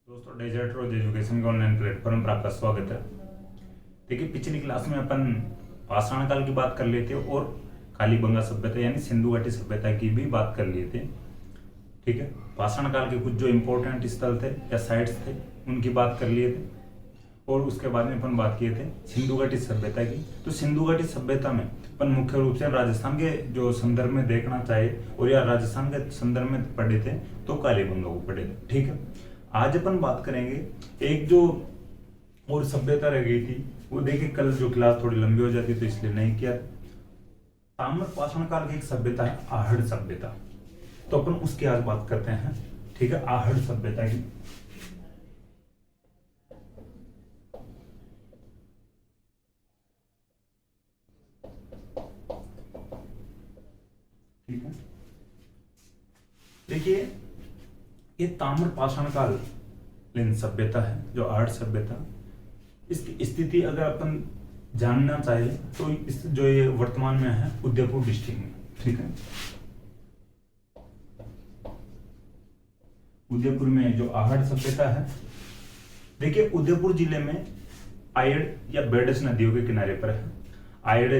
दोस्तों डेजर्ट रोज एजुकेशन के online platform पर आपका स्वागत है। देखिए पिछली क्लास में अपन पाषाण काल की बात कर लिए थे और कालीबंगा सभ्यता यानी सिंधु घाटी सभ्यता की भी बात कर लिए थे। ठीक है, पाषाण काल के कुछ जो इम्पोर्टेंट स्थल थे या साइट्स थे उनकी बात कर लिए थे और उसके बाद में अपन बात किए थे सिंधु घाटी सभ्यता की। तो सिंधु घाटी सभ्यता में अपन मुख्य रूप से राजस्थान के जो संदर्भ में देखना चाहिए और या राजस्थान के संदर्भ में पढ़े थे तो कालीबंगा को पढ़े थे। ठीक है, आज अपन बात करेंगे एक जो और सभ्यता रह गई थी वो। देखिए कल जो क्लास थोड़ी लंबी हो जाती तो इसलिए नहीं किया। ताम्र पाषाण काल की एक सभ्यता है आहड़ सभ्यता, तो अपन उसकी आज बात करते हैं। ठीक है, आहड़ सभ्यता की। ठीक है, देखिए ये ताम्र पाषाण कालीन सभ्यता है जो आहड़ सभ्यता। इसकी स्थिति अगर अपन जानना चाहे तो इस जो ये वर्तमान में है उदयपुर डिस्ट्रिक्ट में। ठीक है, उदयपुर में जो आहड़ सभ्यता है, देखिए उदयपुर जिले में आयड़ या बेडस नदियों के किनारे पर है। आयड़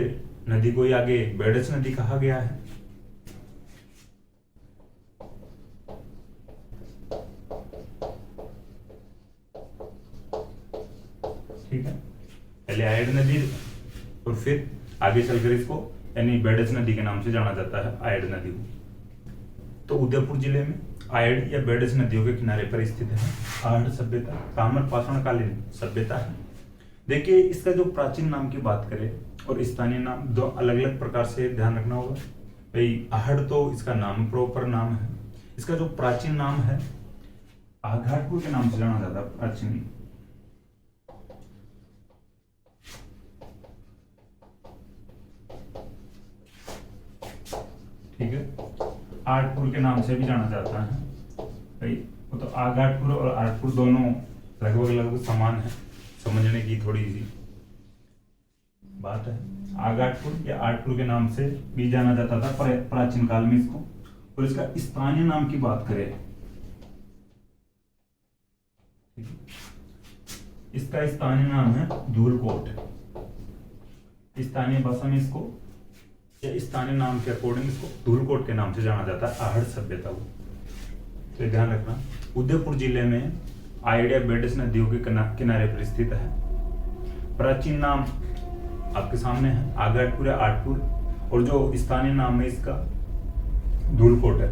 नदी को ही आगे बेडस नदी कहा गया है। ठीक है, पहले आयड़ नदी और फिर आगे चलकर इसको यानी बेडस नदी के नाम से जाना जाता है आयड़ नदी को। तो उदयपुर जिले में आयड़ या बेडस नदियों के किनारे पर स्थित है आहड़ सभ्यता, ताम्र पाषाण कालीन सभ्यता है। देखिए इसका जो प्राचीन नाम की बात करें और स्थानीय नाम दो अलग अलग प्रकार से ध्यान रखना होगा भाई। आहड़ तो इसका नाम प्रॉपर नाम है, इसका जो प्राचीन नाम है आघाटपुर के नाम से जाना जाता है प्राचीन। ठीक है, आठपुर के नाम से भी जाना जाता है भाई। वो तो आघाटपुर और आठपुर दोनों लगभग लगभग समान है, समझने की थोड़ी सी बात है। आघाटपुर या आठपुर के नाम से भी जाना जाता था प्राचीन काल में इसको। और इसका स्थानीय नाम की बात करें, इसका स्थानीय नाम है धूलकोट। स्थानीय भाषा में इसको या स्थानीय नाम के अकॉर्डिंग इसको धूलकोट के नाम से जाना जाता है आहड़ सभ्यता को। तो ध्यान रखना उदयपुर जिले में आयड़ या बेडस नदियों के किनारे पर स्थित है। प्राचीन नाम आपके सामने है आघाटपुर या आठपुर और जो स्थानीय नाम है इसका धूलकोट है।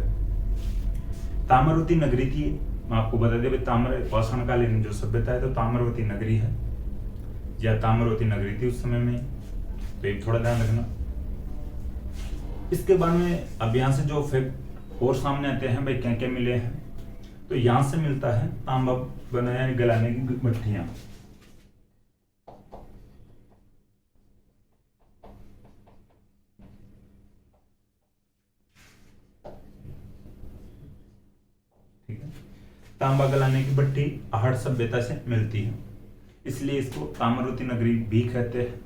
ताम्रवती नगरी थी, मैं आपको बता दें ताम्र पाषाण कालीन जो सभ्यता है तो ताम्रवती नगरी है या ताम्रवती नगरी थी उस समय में, तो ये थोड़ा ध्यान रखना। इसके बाद में अब यहाँ से जो फैक्ट और सामने आते हैं भाई क्या क्या मिले हैं, तो यहां से मिलता है तांबा बनाया गलाने की भट्टियां। ठीक है, तांबा गलाने की भट्टी आहड़ सभ्यता से मिलती है, इसलिए इसको ताम्रवती नगरी भी कहते हैं।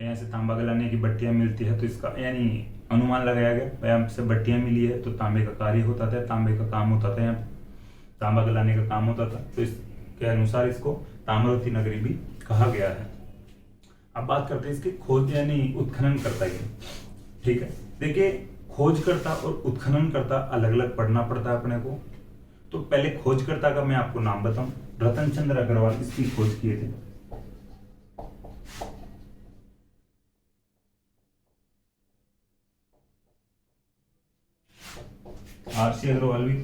यहाँ से तांबा गलाने की भट्टियां मिलती है तो इसका यानी अनुमान लगाया गया यहाँ से भट्टियां मिली है तो तांबे का कार्य होता था, तांबे का काम होता था, यहाँ तांबा गलाने का काम होता था, तो इसके अनुसार इसको ताम्रवती नगरी भी कहा गया है। अब बात करते हैं इसकी खोज यानी उत्खनन करता की। ठीक है, देखिए खोजकर्ता और उत्खननकर्ता अलग अलग पढ़ना पड़ता है अपने को। तो पहले खोजकर्ता का मैं आपको नाम बताऊं, रतन चंद्र अग्रवाल इसकी खोज किए थे। आरसी अग्रवाल भी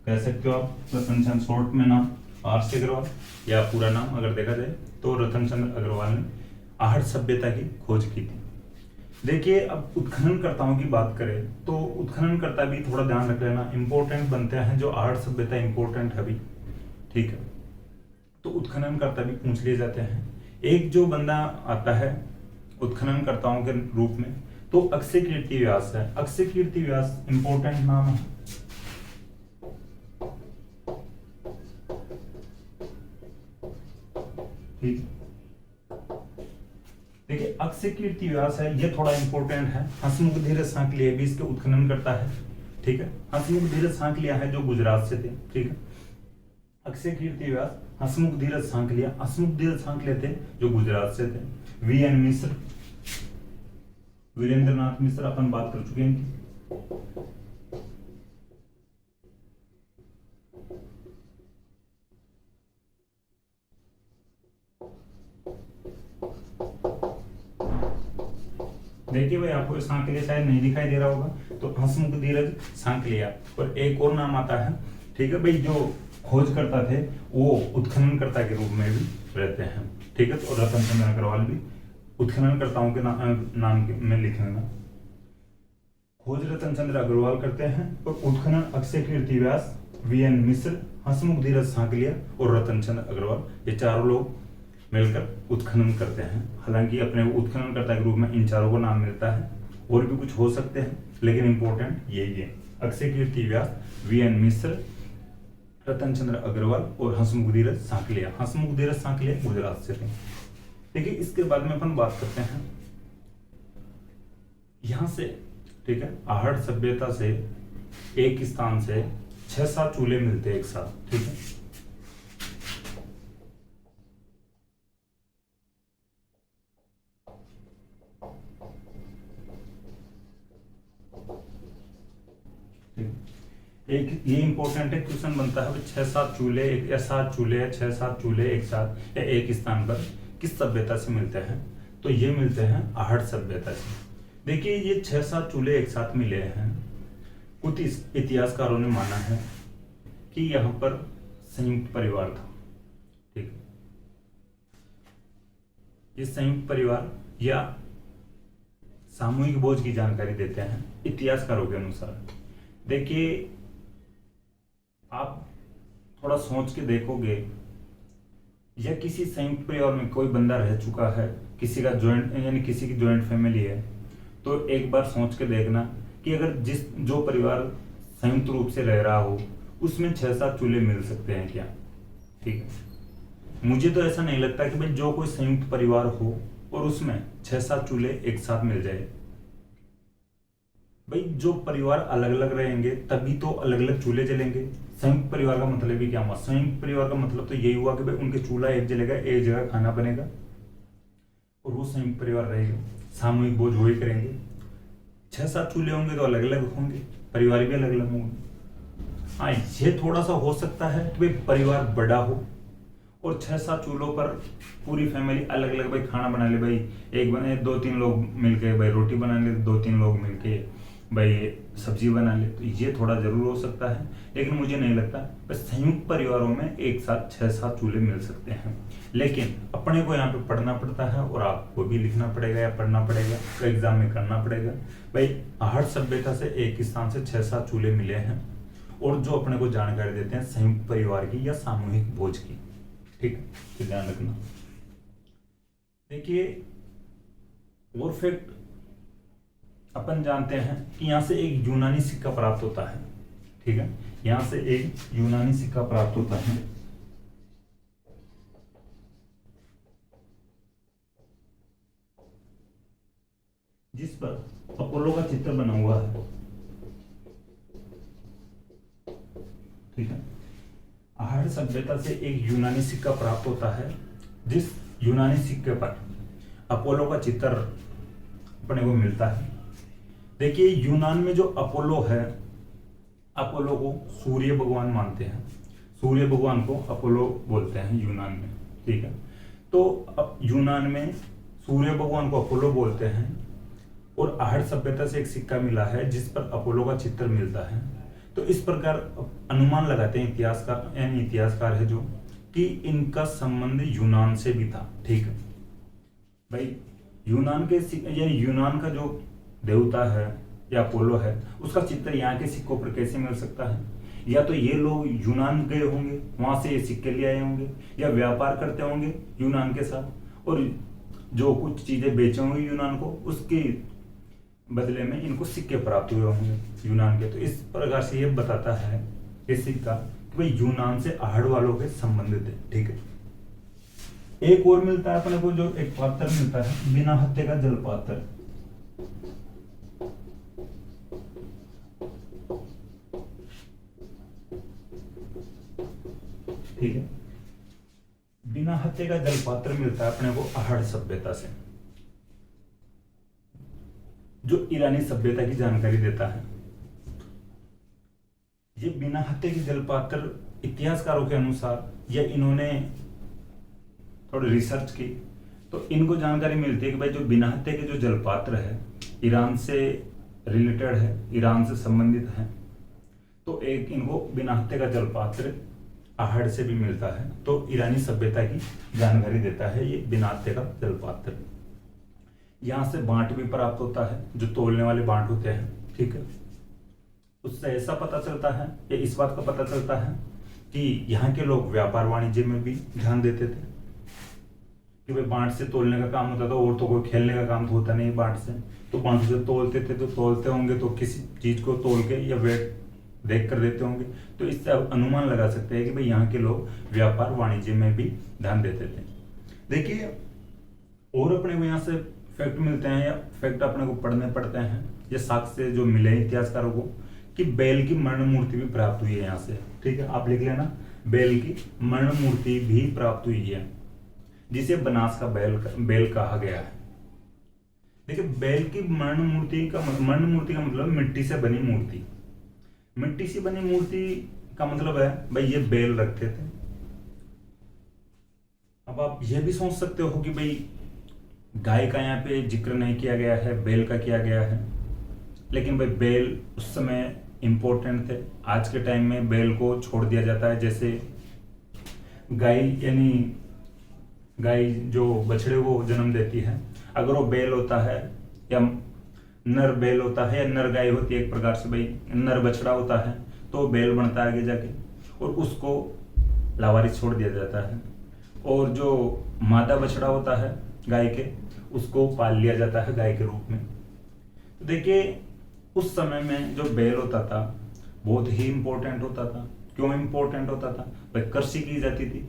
कह सकते हो आप, रतन चंद्र शॉर्ट में नाम आरसी अग्रवाल या पूरा नाम अगर देखा जाए तो रतन चंद्र अग्रवाल ने आहड़ सभ्यता की खोज की थी। देखिए अब उत्खननकर्ताओं की बात करें तो उत्खननकर्ता भी थोड़ा ध्यान रख लेना, इंपॉर्टेंट बनते हैं जो आहड़ सभ्यता इंपॉर्टेंट है भी। ठीक है, तो उत्खननकर्ता भी पूछ लिए जाते हैं। एक जो बंदा आता है उत्खननकर्ताओं के रूप में तो अक्षय कीर्ति व्यास है। अक्षय कीर्ति व्यास इंपॉर्टेंट नाम है। ठीक, देखिए अक्षय कीर्ति व्यास है, ये थोड़ा इंपॉर्टेंट है। हंसमुख धीरज सांकलिया भी इसके उत्खनन करता है। ठीक है, हंसमुख धीरज सांकलिया है जो गुजरात से थे। ठीक है, अक्षय कीर्ति व्यास, हंसमुख धीरज सांकलिया। हंसमुख धीरज सांकलिया थे जो गुजरात से थे। वी एन मिश्र, वीरेंद्र नाथ मिश्र अपन बात कर चुके हैं इनकी। देखिए भाई आपको सांकलिया शायद नहीं दिखाई दे रहा होगा, तो हंसमुख धीरज सांकलिया। और एक और नाम आता है, ठीक है भाई, जो खोजकर्ता थे वो उत्खननकर्ता के रूप में भी रहते हैं, ठीक है। तो रतन चंद्र अग्रवाल भी उत्खननकर्ताओं के नाम में लिखेंगे। खोज रतन चंद्र अग्रवाल करते हैं और उत्खनन अक्षय कीर्ति व्यास, वी एन मिश्र, हंसमुख धीरज सांकलिया और रतन चंद्र अग्रवाल, ये चारों लोग मिलकर उत्खनन करते हैं। हालांकि अपने उत्खननकर्ता के रूप में इन चारों को नाम मिलता है, और भी कुछ हो सकते हैं, लेकिन इंपॉर्टेंट यही है, अक्षय कीर्ति व्यास, वी एन मिश्र, रतन चंद्र अग्रवाल और हंसमुख धीरज सांकलिया। हंसमुख धीरज सांकलिया गुजरात से थे। देखिए इसके बाद में अपन बात करते हैं यहां से, ठीक है, आहड़ सभ्यता से एक स्थान से 6-7 चूल्हे मिलते हैं एक साथ, ठीक है। एक ये इंपॉर्टेंट है, क्वेश्चन बनता है 6-7 चूल्हे या 7 चूल्हे या 6-7 चूल्हे एक साथ या एक स्थान पर किस सभ्यता से मिलते हैं, तो ये मिलते हैं आहड़ सभ्यता से। देखिए ये 6-7 चूल्हे एक साथ मिले हैं। कुछ इतिहासकारों ने माना है कि यहाँ पर संयुक्त परिवार था, ठीक है। ये संयुक्त परिवार या सामूहिक भोज की जानकारी देते हैं इतिहासकारों के अनुसार। देखिए आप थोड़ा सोच के देखोगे, या किसी संयुक्त परिवार में कोई बंदा रह चुका है, किसी का जॉइंट यानी किसी की जॉइंट फैमिली है, तो एक बार सोच के देखना कि अगर जो परिवार संयुक्त रूप से रह रहा हो उसमें 6-7 चूल्हे मिल सकते हैं क्या, ठीक है। मुझे तो ऐसा नहीं लगता कि भाई जो कोई संयुक्त परिवार हो और उसमें 6-7 चूल्हे एक साथ मिल जाए। भाई जो परिवार अलग अलग रहेंगे तभी तो अलग अलग चूल्हे जलेंगे। संयुक्त परिवार का मतलब ही क्या हुआ? संयुक्त परिवार का मतलब तो यही हुआ कि भाई उनके चूल्हा एक जलेगा, एक जगह खाना बनेगा और वो संयुक्त परिवार रहेगा, सामूहिक भोज वही करेंगे। 6-7 चूल्हे होंगे तो अलग अलग होंगे, परिवार भी अलग अलग होंगे। हाँ ये थोड़ा सा हो सकता है कि भाई परिवार बड़ा हो और 6-7 चूल्हों पर पूरी फैमिली अलग अलग भाई खाना बना ले, भाई एक बने 2-3 लोग मिलके भाई रोटी बना ले, 2-3 लोग मिलके भाई सब्जी बना ले, तो ये थोड़ा जरूर हो सकता है। लेकिन मुझे नहीं लगता, बस संयुक्त परिवारों में एक साथ 6-7 चूल्हे मिल सकते हैं। लेकिन अपने को यहाँ पे पढ़ना पड़ता है और आपको भी लिखना पड़ेगा या पढ़ना पड़ेगा, तो एग्जाम में करना पड़ेगा। भाई आहड़ सभ्यता से एक स्थान से 6-7 चूल्हे मिले हैं और जो अपने को जानकारी देते हैं संयुक्त परिवार की या सामूहिक भोज की, ठीक है, तो ध्यान रखना। देखिए और फैक्ट अपन जानते हैं कि यहां से एक यूनानी सिक्का प्राप्त होता है, ठीक है, यहां से एक यूनानी सिक्का प्राप्त होता है जिस पर अपोलो का चित्र बना हुआ है, ठीक है। आहड़ सभ्यता से एक यूनानी सिक्का प्राप्त होता है जिस यूनानी सिक्के पर अपोलो का चित्र अपने को मिलता है। देखिए यूनान में जो अपोलो है, अपोलो को सूर्य भगवान मानते हैं, सूर्य भगवान को अपोलो बोलते हैं यूनान में, ठीक है। तो अब यूनान में सूर्य भगवान को अपोलो बोलते हैं और आहड़ सभ्यता से एक सिक्का मिला है जिस पर अपोलो का चित्र मिलता है। तो इस प्रकार अनुमान लगाते हैं इतिहासकार, यानी इतिहासकार है जो, कि इनका संबंध यूनान से भी था, ठीक है। भाई यूनान के यानी यूनान का जो देवता है या अपोलो है उसका चित्र यहाँ के सिक्कों पर कैसे मिल सकता है? या तो ये लोग यूनान गए होंगे, वहां से ये सिक्के ले आए होंगे, या व्यापार करते होंगे यूनान के साथ और जो कुछ चीजें बेचे होंगे यूनान को, उसके बदले में इनको सिक्के प्राप्त हुए होंगे यूनान के। तो इस प्रकार से ये बताता है ये सिक्का कि भाई यूनान से आहड़ वालों के संबंधित है, ठीक है। एक और मिलता है अपने को, जो एक पात्र मिलता है बिना हत्थे का जल पात्र। ठीक है। बिना हत्थे का जलपात्र मिलता है अपने को आहड़ सभ्यता से, जो ईरानी सभ्यता की जानकारी देता है। ये बिना हत्थे की जलपात्र इतिहासकारों के अनुसार, या इन्होंने थोड़ी रिसर्च की तो इनको जानकारी मिलती है कि भाई जो बिना हत्थे के जो जलपात्र है ईरान से रिलेटेड है, ईरान से संबंधित है। तो एक इनको बिना हत्थे का जलपात्र आहड़ से भी मिलता है, तो ईरानी सभ्यता की जानकारी देता है ये बिना हत्थे का जलपात्र। यहाँ से बांट भी प्राप्त होता है, जो तोलने वाले बांट होते हैं, ठीक है। उससे ऐसा पता चलता है, या इस बात का पता चलता है कि यहाँ के लोग व्यापार वाणिज्य में भी ध्यान देते थे कि भाई बांट से तोलने का काम होता था, और तो कोई खेलने का काम तो होता नहीं बांट से, तो बांट से तोलते थे। तो तोलते होंगे तो किसी चीज को तोल के या वेट देख कर देते होंगे, तो इससे आप अनुमान लगा सकते हैं कि भाई यहाँ के लोग व्यापार वाणिज्य में भी ध्यान देते थे। देखिए, और अपने को यहाँ से फैक्ट मिलते हैं, या फैक्ट अपने को पढ़ने पड़ते हैं, ये साक्ष्य जो मिले इतिहासकारों को कि बैल की मरण मूर्ति भी प्राप्त हुई है यहाँ से, ठीक है। आप लिख लेना, बैल की मरण मूर्ति भी प्राप्त हुई है, जिसे बनास का बैल कहा गया है। देखिए, बैल की मरण मूर्ति का मतलब मिट्टी से बनी मूर्ति। मिट्टी से बनी मूर्ति का मतलब है भाई ये बैल रखते थे। अब आप यह भी सोच सकते हो कि भाई गाय का यहाँ पे जिक्र नहीं किया गया है, बैल का किया गया है। लेकिन भाई बैल उस समय इंपॉर्टेंट थे। आज के टाइम में बैल को छोड़ दिया जाता है। जैसे गाय, यानी गाय जो बछड़े को जन्म देती है, अगर वो बैल होता है या नर बैल होता है या नर गाय होती है, एक प्रकार से भाई नर बछड़ा होता है, तो बैल बनता है आगे जाके, और उसको लावारिस छोड़ दिया जाता है। और जो मादा बछड़ा होता है गाय के, उसको पाल लिया जाता है गाय के रूप में। तो देखिए, उस समय में जो बैल होता था बहुत ही इंपॉर्टेंट होता था। क्यों इंपॉर्टेंट होता था? भाई कृषि की जाती थी,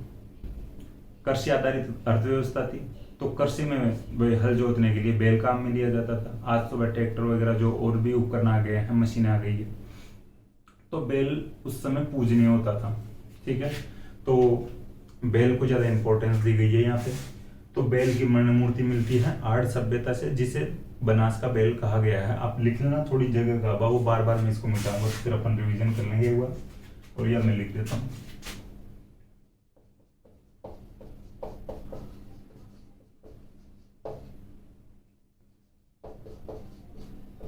कृषि आधारित अर्थव्यवस्था थी, तो कृषि में हल जोतने के लिए बैल काम में लिया जाता था। आज तो ट्रैक्टर वगैरह जो और भी उपकरण आ गए हैं, मशीनें आ गई है, तो बैल उस समय पूजनीय होता था, ठीक है। तो बैल को ज्यादा इंपॉर्टेंस दी गई है यहाँ पे। तो बैल की मरण मूर्ति मिलती है आहड़ सभ्यता से, जिसे बनास का बैल कहा गया है। आप लिख लेना थोड़ी जगह का, बाबू बार बार मैं इसको मिटाऊंगा, फिर अपन रिवीजन कर लेंगे एक बार। और यह मैं लिख देता हूँ,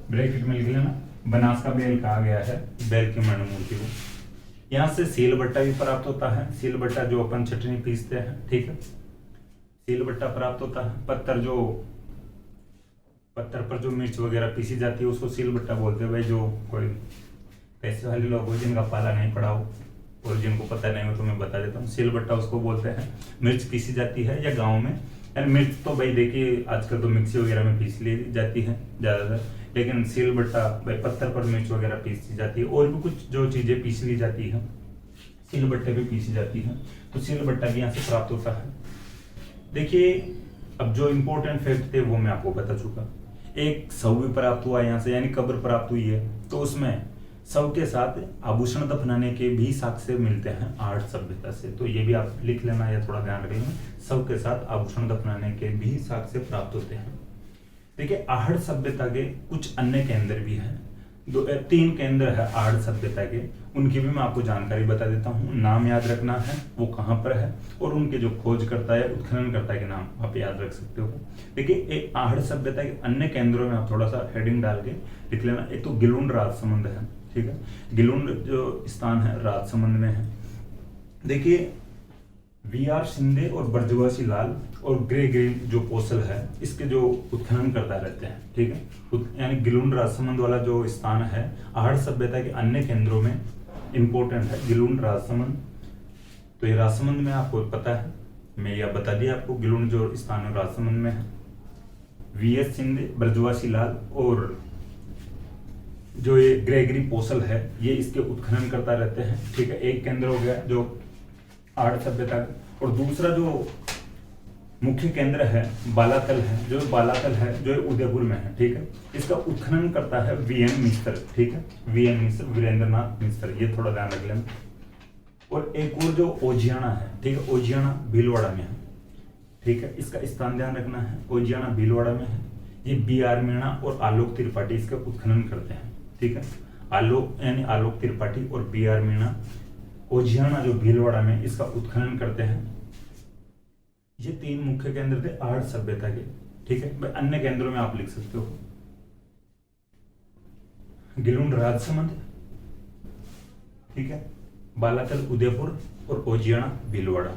ब्रैकेट में लिख लेना, बनास का बैल कहा गया है बैल की मरण मूर्ति को। यहाँ से सील बट्टा भी प्राप्त होता है। सील बट्टा जो अपन चटनी पीसते हैं, ठीक है, सील बट्टा प्राप्त होता है। पत्थर पर जो मिर्च वगैरह पीसी जाती है उसको सील बट्टा बोलते हैं। भाई जो कोई पैसे वाले लोग हो, जिनका पाला नहीं पड़ा हो और जिनको पता नहीं हो, तो मैं बता देता हूँ, सील बट्टा उसको बोलते हैं। मिर्च पीसी जाती है, या गाँव में, यानी मिर्च तो भाई देखिए आजकल तो मिक्सी वगैरह में पीस ली जाती है ज्यादातर, लेकिन सील बट्टा भाई पत्थर पर मिर्च वगैरह पीसी जाती है। और भी कुछ जो चीजें पीस ली जाती है सील बट्टे पे पीसी जाती है, तो सील बट्टा भी यहाँ से प्राप्त होता है। देखिए, अब जो इम्पोर्टेंट फैक्ट थे वो मैं आपको बता चुका। एक शव भी प्राप्त हुआ यहाँ से, यानी कब्र प्राप्त हुई है, तो उसमें शव के साथ आभूषण दफनाने के भी साक्ष्य मिलते हैं आहड़ सभ्यता से। तो ये भी आप लिख लेना या थोड़ा ध्यान रखना, शव के साथ आभूषण दफनाने के भी साक्ष्य प्राप्त होते हैं। देखिए, आहड़ सभ्यता के कुछ अन्य केंद्र भी हैं। 3 केंद्र है आहड़ सभ्यता के, उनकी भी मैं आपको जानकारी बता देता हूँ। नाम याद रखना है, वो कहाँ पर है, और उनके जो खोजकर्ता या उत्खननकर्ता के नाम आप याद रख सकते हो। देखिए, एक आहड़ सभ्यता के अन्य केंद्रों में आप थोड़ा सा हेडिंग डाल के लिख लेना। एक तो गिलुंड राजसमंद है, ठीक है, गिलुंड जो स्थान है राजसमंद में है। देखिए, वी.आर. शिंदे और ब्रजवासी लाल और ग्रेगरी जो पोसल है, इसके जो उत्खनन करता रहते हैं, ठीक है। यानी गिलुंड राजसमंद वाला जो स्थान है आहड़ सभ्यता के अन्य केंद्रों में इंपॉर्टेंट है, गिलुंड राजसमंद। तो ये राजसमंद में आपको पता है, मैं यह बता दिया आपको, गिलुंड जो स्थान है राजसमंद में है। वी.एस. शिंदे, ब्रजवासी लाल और जो ये ग्रेगरी पोसल है, ये इसके उत्खनन करता रहते हैं, ठीक है। एक केंद्र हो गया जो आहड़ सभ्यता, और दूसरा जो मुख्य केंद्र है बालातल है, जो बालातल है जो उदयपुर में है, ठीक है। इसका उत्खनन करता है वी.एन. मिस्र, ठीक है, वी.एन. मिस्र, वीरेंद्रनाथ मिस्र, ये थोड़ा ध्यान रख लेना। और एक और जो ओजियाना है, ठीक है, ओजियाना भीलवाड़ा में है, ठीक है, इसका स्थान ध्यान रखना है, ओजियाना भीलवाड़ा में है। ये बी आर मीणा और आलोक त्रिपाठी इसका उत्खनन करते हैं, ठीक है, आलोक यानी आलोक त्रिपाठी और बी आर मीणा ओजियाना जो भीलवाड़ा में इसका उत्खनन करते हैं। ये 3 मुख्य केंद्र थे आहट सभ्यता के, ठीक है। भाई अन्य केंद्रों में आप लिख सकते हो गिलुंड राजसमंद, ठीक है, बालातल उदयपुर और ओजियाना भीलवाड़ा।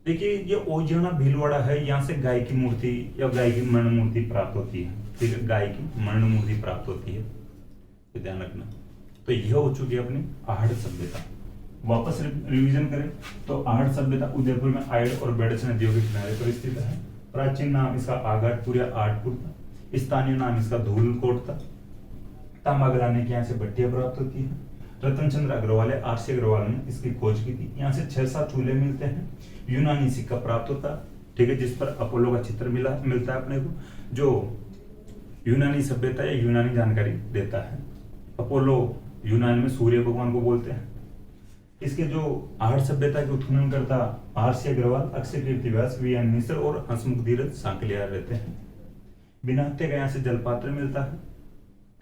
देखिए ये ओजियाना भीलवाड़ा है, यहाँ से गाय की मूर्ति या गाय की मरण मूर्ति प्राप्त होती है, ठीक है, गाय की मरण मूर्ति प्राप्त होती है, तो ध्यान रखना। तो यह हो चुकी है अपनी आहट सभ्यता। वापस रिवीजन करें तो आहट सभ्यता उदयपुर में आयड और बेडस नदियों के किनारे पर स्थित है। प्राचीन नाम इसका आगाटपुर या आठपुर था। स्थानीय नाम इसका धूलकोट था। तांबा गलाने की यहाँ से भट्टियां प्राप्त होती है। रतन चंद्र अग्रवाल या आरसी अग्रवाल ने इसकी खोज की थी। यहाँ से 6-7 चूल्हे मिलते हैं। यूनानी सिक्का प्राप्त होता है, ठीक है, जिस पर अपोलो का चित्र मिलता है अपने को, जो यूनानी सभ्यता या यूनानी जानकारी देता है। अपोलो यूनान में सूर्य भगवान को बोलते हैं। इसके जो आहट सभ्यता के उत्खनन करता आरसी अग्रवाल, अक्षय कीर्ति व्यास, वी एन मिश्र और हंसमुख धीरज सांकलिया रहते हैं। बिना हत्या का यहाँ से जलपात्र मिलता है,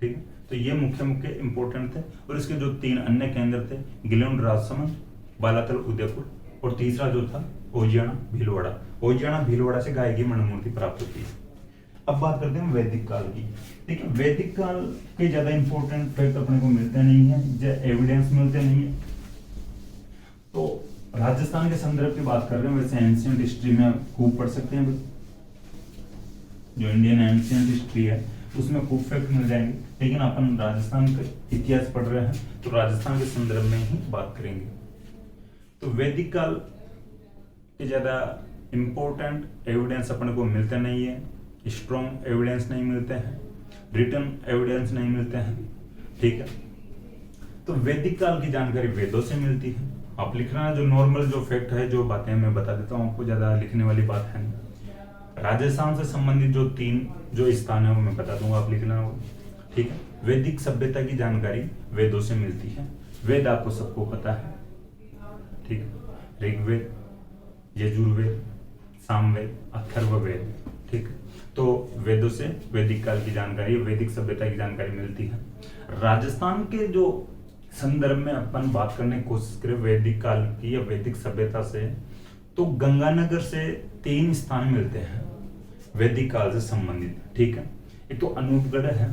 ठीक है। तो ये मुख्य इंपोर्टेंट थे। और इसके जो 3 अन्य केंद्र थे गिलुंड राजसमंद, बालातल उदयपुर और तीसरा जो था ओजियाना भीलवाड़ा। ओजियाना भीलवाड़ा से गाय की मणिमूर्ति प्राप्त होती है। अब बात करते हैं वैदिक काल की। देखिए वैदिक काल के ज्यादा इंपॉर्टेंट फैक्ट अपने को मिलते नहीं है, एविडेंस मिलते नहीं है। तो राजस्थान के संदर्भ की बात कर रहे हैं, वैसे एंशिएंट हिस्ट्री में खूब पढ़ सकते हैं। जो इंडियन एंशिएंट हिस्ट्री है उसमें खूब फैक्ट मिल जाएंगे, लेकिन अपन राजस्थान का इतिहास पढ़ रहे हैं तो राजस्थान के संदर्भ में ही बात करेंगे। तो वैदिक काल के ज्यादा इंपॉर्टेंट एविडेंस अपने को मिलते नहीं है, स्ट्रॉन्ग एविडेंस नहीं मिलते हैं, रिटन एविडेंस नहीं मिलते हैं, ठीक है। तो वैदिक काल की जानकारी वेदों से मिलती है। आप लिख रहे हैं जो नॉर्मल जो फैक्ट है, जो बातें मैं बता देता हूँ आपको, ज्यादा लिखने वाली बात है नहीं। राजस्थान से संबंधित जो 3 जो स्थान है वो मैं बता दूंगा, आप लिख लेना होगा, ठीक है। वैदिक सभ्यता की जानकारी वेदों से मिलती है। वेद आपको सबको पता है, ठीक है, ऋग्वेद, यजुर्वेद, सामवेद, अथर्ववेद, ठीक है। तो वेदों से वैदिक काल की जानकारी, वैदिक सभ्यता की जानकारी मिलती है। राजस्थान के जो संदर्भ में अपन बात करने की कोशिश करें वैदिक काल की या वैदिक सभ्यता से, तो गंगानगर से 3 स्थान मिलते हैं वैदिक काल से संबंधित, ठीक है। एक तो अनूपगढ़ है,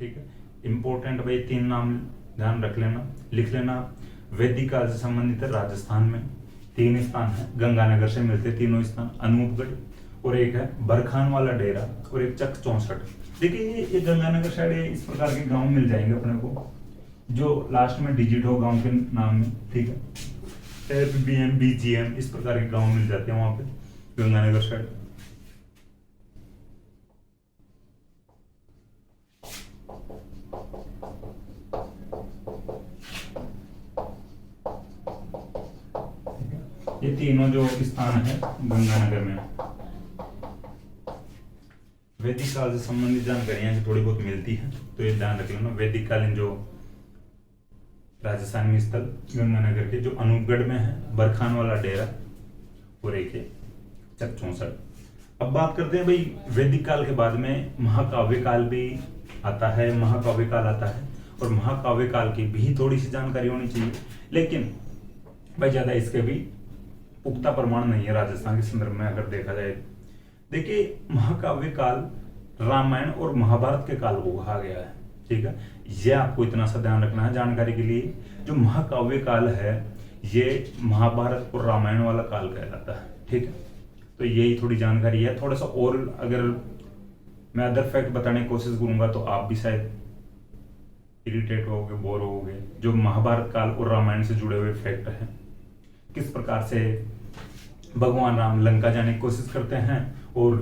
ठीक है, इंपॉर्टेंट भाई 3 नाम ध्यान रख लेना, लिख लेना। वैदिक काल से संबंधित है, राजस्थान में 3 स्थान है, गंगानगर से मिलते हैं तीनों स्थान, अनूपगढ़ और एक है बरखान वाला डेरा और एक चक 64। देखिए ये गंगानगर साइड इस प्रकार के गांव मिल जाएंगे अपने को, जो लास्ट में डिजिट हो गांव के नाम में, ठीक है, FBM BGM इस प्रकार के गांव मिल जाते हैं वहां पे गंगानगर साइड। ये तीनों जो स्थान है गंगानगर में। वैदिक काल से संबंधित जानकारियां थोड़ी बहुत मिलती है, तो ये ध्यान रख लेना। वैदिक कालीन जो राजस्थान में स्थल गंगानगर के जो अनूपगढ़ में है, बरखान वाला डेरा और एक है चक 64। अब बात करते हैं भाई वैदिक काल के बाद में महाकाव्य काल भी आता है, महाकाव्य काल आता है, और महाकाव्य काल की भी थोड़ी सी जानकारी होनी चाहिए, लेकिन भाई ज्यादा इसके भी पुख्ता प्रमाण नहीं है राजस्थान के संदर्भ में अगर देखा जाए। देखिए महाकाव्य काल रामायण और महाभारत के काल को कहा गया है, ठीक है। ये आपको इतना सा ध्यान रखना है जानकारी के लिए। जो महाकाव्य काल है ये महाभारत और रामायण वाला काल कहलाता है, ठीक है। तो यही थोड़ी जानकारी है। थोड़ा सा और अगर मैं अदर फैक्ट बताने की कोशिश करूंगा तो आप भी शायद इरिटेट होगे, बोर होगे। जो महाभारत काल और रामायण से जुड़े हुए फैक्ट हैं, किस प्रकार से भगवान राम लंका जाने की कोशिश करते हैं और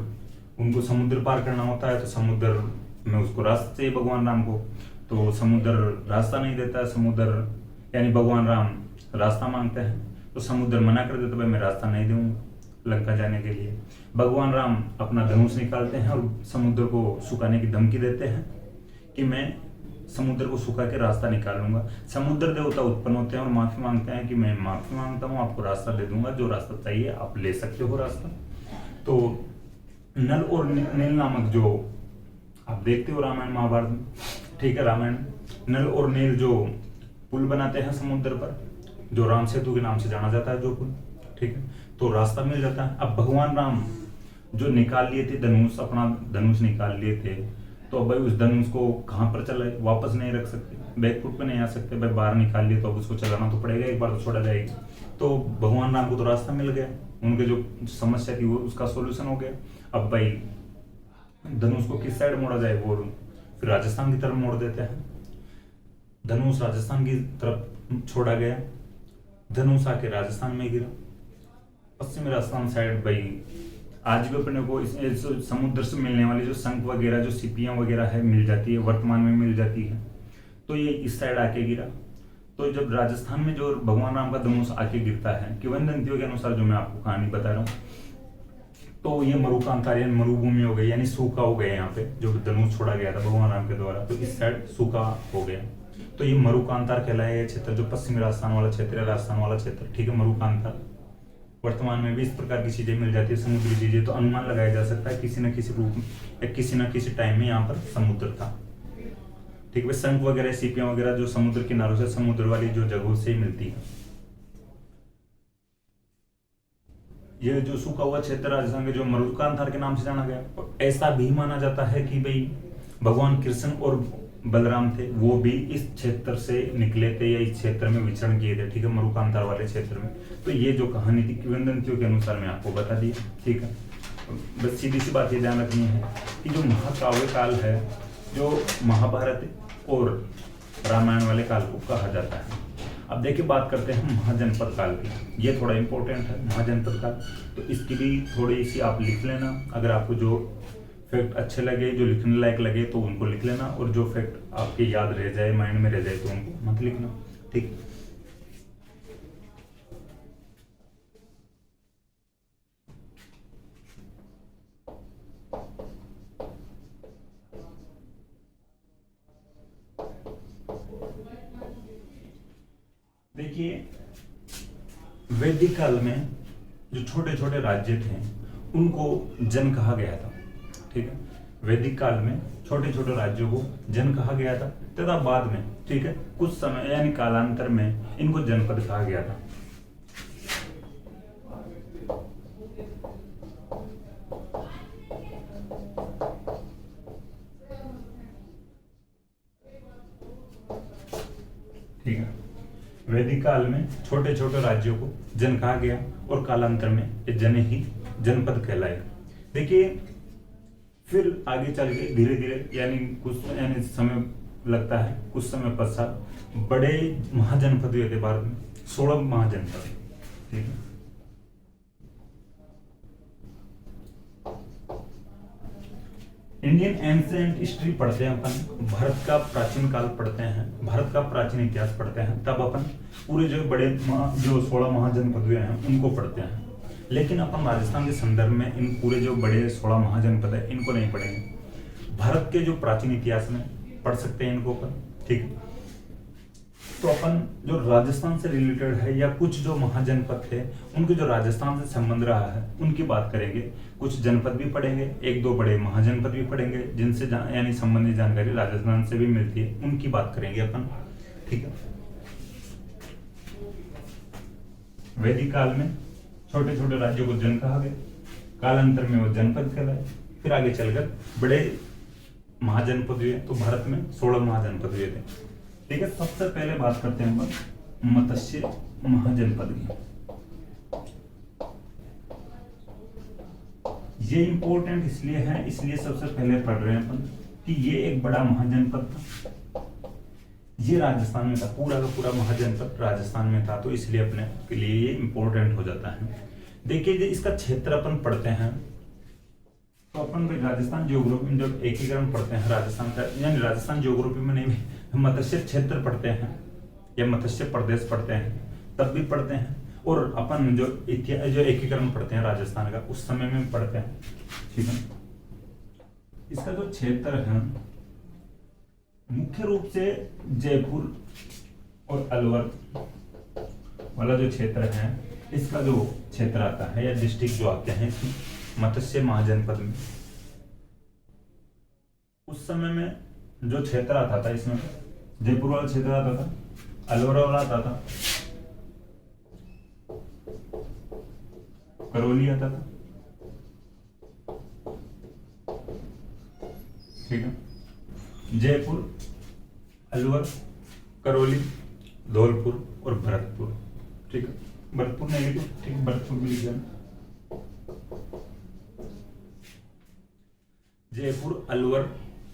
उनको समुद्र पार करना होता है, तो समुद्र में उसको रास्ता चाहिए भगवान राम को, तो समुद्र रास्ता नहीं देता। समुद्र यानी भगवान राम रास्ता मांगते हैं तो समुद्र मना कर देता, भाई मैं रास्ता नहीं दूंगा लंका जाने के लिए। भगवान राम अपना धनुष निकालते हैं और समुद्र को सुखाने की धमकी देते हैं कि मैं समुद्र को सुखा के रास्ता निकाल लूंगा। समुद्र देवता उत्पन्न होते हैं और माफी मांगते हैं कि मैं माफी मांगता हूँ, आपको रास्ता दे दूंगा, जो रास्ता चाहिए आप ले सकते हो रास्ता। तो नल और नील नामक जो आप देखते हो रामायण महाभारत में, ठीक है, रामायण नल और नील जो पुल बनाते हैं समुद्र पर, जो राम सेतु के नाम से जाना जाता है जो पुल, ठीक है, तो रास्ता मिल जाता है। अब भगवान राम जो निकाल लिए थे धनुष, अपना धनुष निकाल लिए थे, तो अब भाई उस धनुष को कहाँ पर चलाए, वापस नहीं रख सकते, बैकफुट पे नहीं आ सकते भाई, बाहर निकाल लिए तो अब उसको चलाना तो पड़ेगा, एक बार तो छोड़ा जाएगा। तो भगवान राम को तो रास्ता मिल गया, उनके जो समस्या थी वो उसका सोल्यूशन हो गया। अब भाई धनुष को किस साइड मोड़ा जाए, वो फिर राजस्थान की तरफ मोड़ देते हैं। धनुष राजस्थान की तरफ छोड़ा गया, धनुष आके राजस्थान में गिरा। पश्चिमी राजस्थान साइड भाई आज भी अपने को इस समुद्र से मिलने वाली जो शंख वगैरह, जो सीपियां वगैरह है मिल जाती है, वर्तमान में मिल जाती है। तो ये इस साइड आके गिरा। तो जब राजस्थान में जो भगवान राम का धनुष आके गिरता है, किंवदंतियों के अनुसार जो मैं आपको कहानी बता रहा हूँ, तो ये मरुकांतार यानी मरुभूमि हो गई, यानी सूखा हो गया। यहाँ पे जो धनुष छोड़ा गया था भगवान राम के द्वारा, तो इस साइड सूखा हो गया। तो ये मरुकांतार कहलाया ये क्षेत्र, जो पश्चिमी राजस्थान वाला क्षेत्र है, राजस्थान वाला क्षेत्र, ठीक है, मरुकांतार। वर्तमान में भी इस प्रकार की चीजें मिल जाती है, समुद्री चीजें। तो अनुमान लगाया जा सकता है किसी न किसी रूप में या किसी न किसी टाइम में यहाँ पर समुद्र था, ठीक है। शंख वगैरह, सीपियां वगैरह जो समुद्र किनारों से, समुद्र वाली जो जगहों से मिलती है। ये जो सूखा हुआ क्षेत्र राजस्थान के जो मरुकांतार के नाम से जाना गया। और ऐसा भी माना जाता है कि भाई भगवान कृष्ण और बलराम थे, वो भी इस क्षेत्र से निकले थे या इस क्षेत्र में विचरण किए थे, ठीक है, मरुकांतार वाले क्षेत्र में। तो ये जो कहानी थी किंवदंतियों के अनुसार मैं आपको बता दिया, ठीक है। बस सीधी सी बात ये ध्यान रखनी है कि जो महाकाव्य काल है, जो महाभारत और रामायण वाले काल को कहा जाता है। अब देखिए बात करते हैं महाजनपद काल की, ये थोड़ा इंपॉर्टेंट है महाजनपद काल। तो इसकी भी थोड़ी सी आप लिख लेना, अगर आपको जो फैक्ट अच्छे लगे, जो लिखने लायक लगे तो उनको लिख लेना, और जो फैक्ट आपके याद रह जाए, माइंड में रह जाए तो उनको मत लिखना, ठीक। देखिए वैदिक काल में जो छोटे छोटे राज्य थे उनको जन कहा गया था, ठीक है। वैदिक काल में छोटे छोटे राज्यों को जन कहा गया था, तथा बाद में, ठीक है, कुछ समय यानी कालांतर में इनको जनपद कहा गया था। ठीक है, वैदिक काल में छोटे छोटे राज्यों को जन कहा गया और कालांतर में ये जन ही जनपद कहलाए। देखिए फिर आगे चल के धीरे धीरे यानी समय लगता है, कुछ समय पश्चात बड़े महाजनपद हुए थे भारत में, 16 महाजनपद, ठीक है। इंडियन एंशिएंट हिस्ट्री पढ़ते हैं अपन, भारत का प्राचीन काल पढ़ते हैं, भारत का प्राचीन इतिहास पढ़ते हैं, तब अपन पूरे जो बड़े जो 16 महाजनपद हुए हैं उनको पढ़ते हैं। लेकिन अपन राजस्थान के संदर्भ में इन पूरे जो बड़े 16 महाजनपद है इनको नहीं पढ़ेंगे। भारत के जो प्राचीन इतिहास में पढ़ सकते हैं इनको अपन, ठीक है। तो अपन जो राजस्थान से रिलेटेड है या कुछ जो महाजनपद थे उनके जो राजस्थान से संबंध रहा है उनकी बात करेंगे। कुछ जनपद भी पढ़ेंगे, एक दो बड़े महाजनपद भी पढ़ेंगे जिनसे यानी संबंधित जानकारी राजस्थान से भी मिलती है, उनकी बात करेंगे अपन, ठीक है। वैदिक काल में छोटे छोटे राज्यों को जन कहा गया, कालांतर में वो जनपद कहलाए, फिर आगे चलकर बड़े महाजनपद हुए। तो भारत में 16 महाजनपद हुए थे, ठीक है। सबसे पहले बात करते हैं हम मत्स्य महाजनपद की। ये इंपॉर्टेंट इसलिए है, इसलिए सबसे पहले पढ़ रहे हैं अपन कि ये एक बड़ा महाजनपद था, ये राजस्थान में था, पूरा का पूरा महाजनपद राजस्थान में था, तो इसलिए अपने के लिए ये इंपॉर्टेंट हो जाता है। देखिए इसका क्षेत्र अपन पढ़ते हैं तो अपन राजस्थान ज्योग्राफी में जब एकीकरण पढ़ते हैं राजस्थान का, यानी राजस्थान ज्योग्राफी में नहीं, मत्स्य क्षेत्र पढ़ते हैं या मत्स्य प्रदेश पढ़ते हैं तब भी पढ़ते हैं, और अपन जो एकीकरण पढ़ते हैं राजस्थान का उस समय में पढ़ते हैं, ठीक है। इसका जो क्षेत्र है मुख्य रूप से जयपुर और अलवर वाला जो क्षेत्र है, इसका जो क्षेत्र आता है या डिस्ट्रिक्ट जो आते हैं मत्स्य महाजनपद में, उस समय में जो क्षेत्र आता था, इसमें जयपुर वाला क्षेत्र आता था, अलवर वाला आता था, करौली आता था। ठीक है, जयपुर, अलवर, करौली, धौलपुर और भरतपुर। ठीक है, भरतपुर नहीं, ठीक, भरतपुर भी लिख देना। जयपुर, अलवर,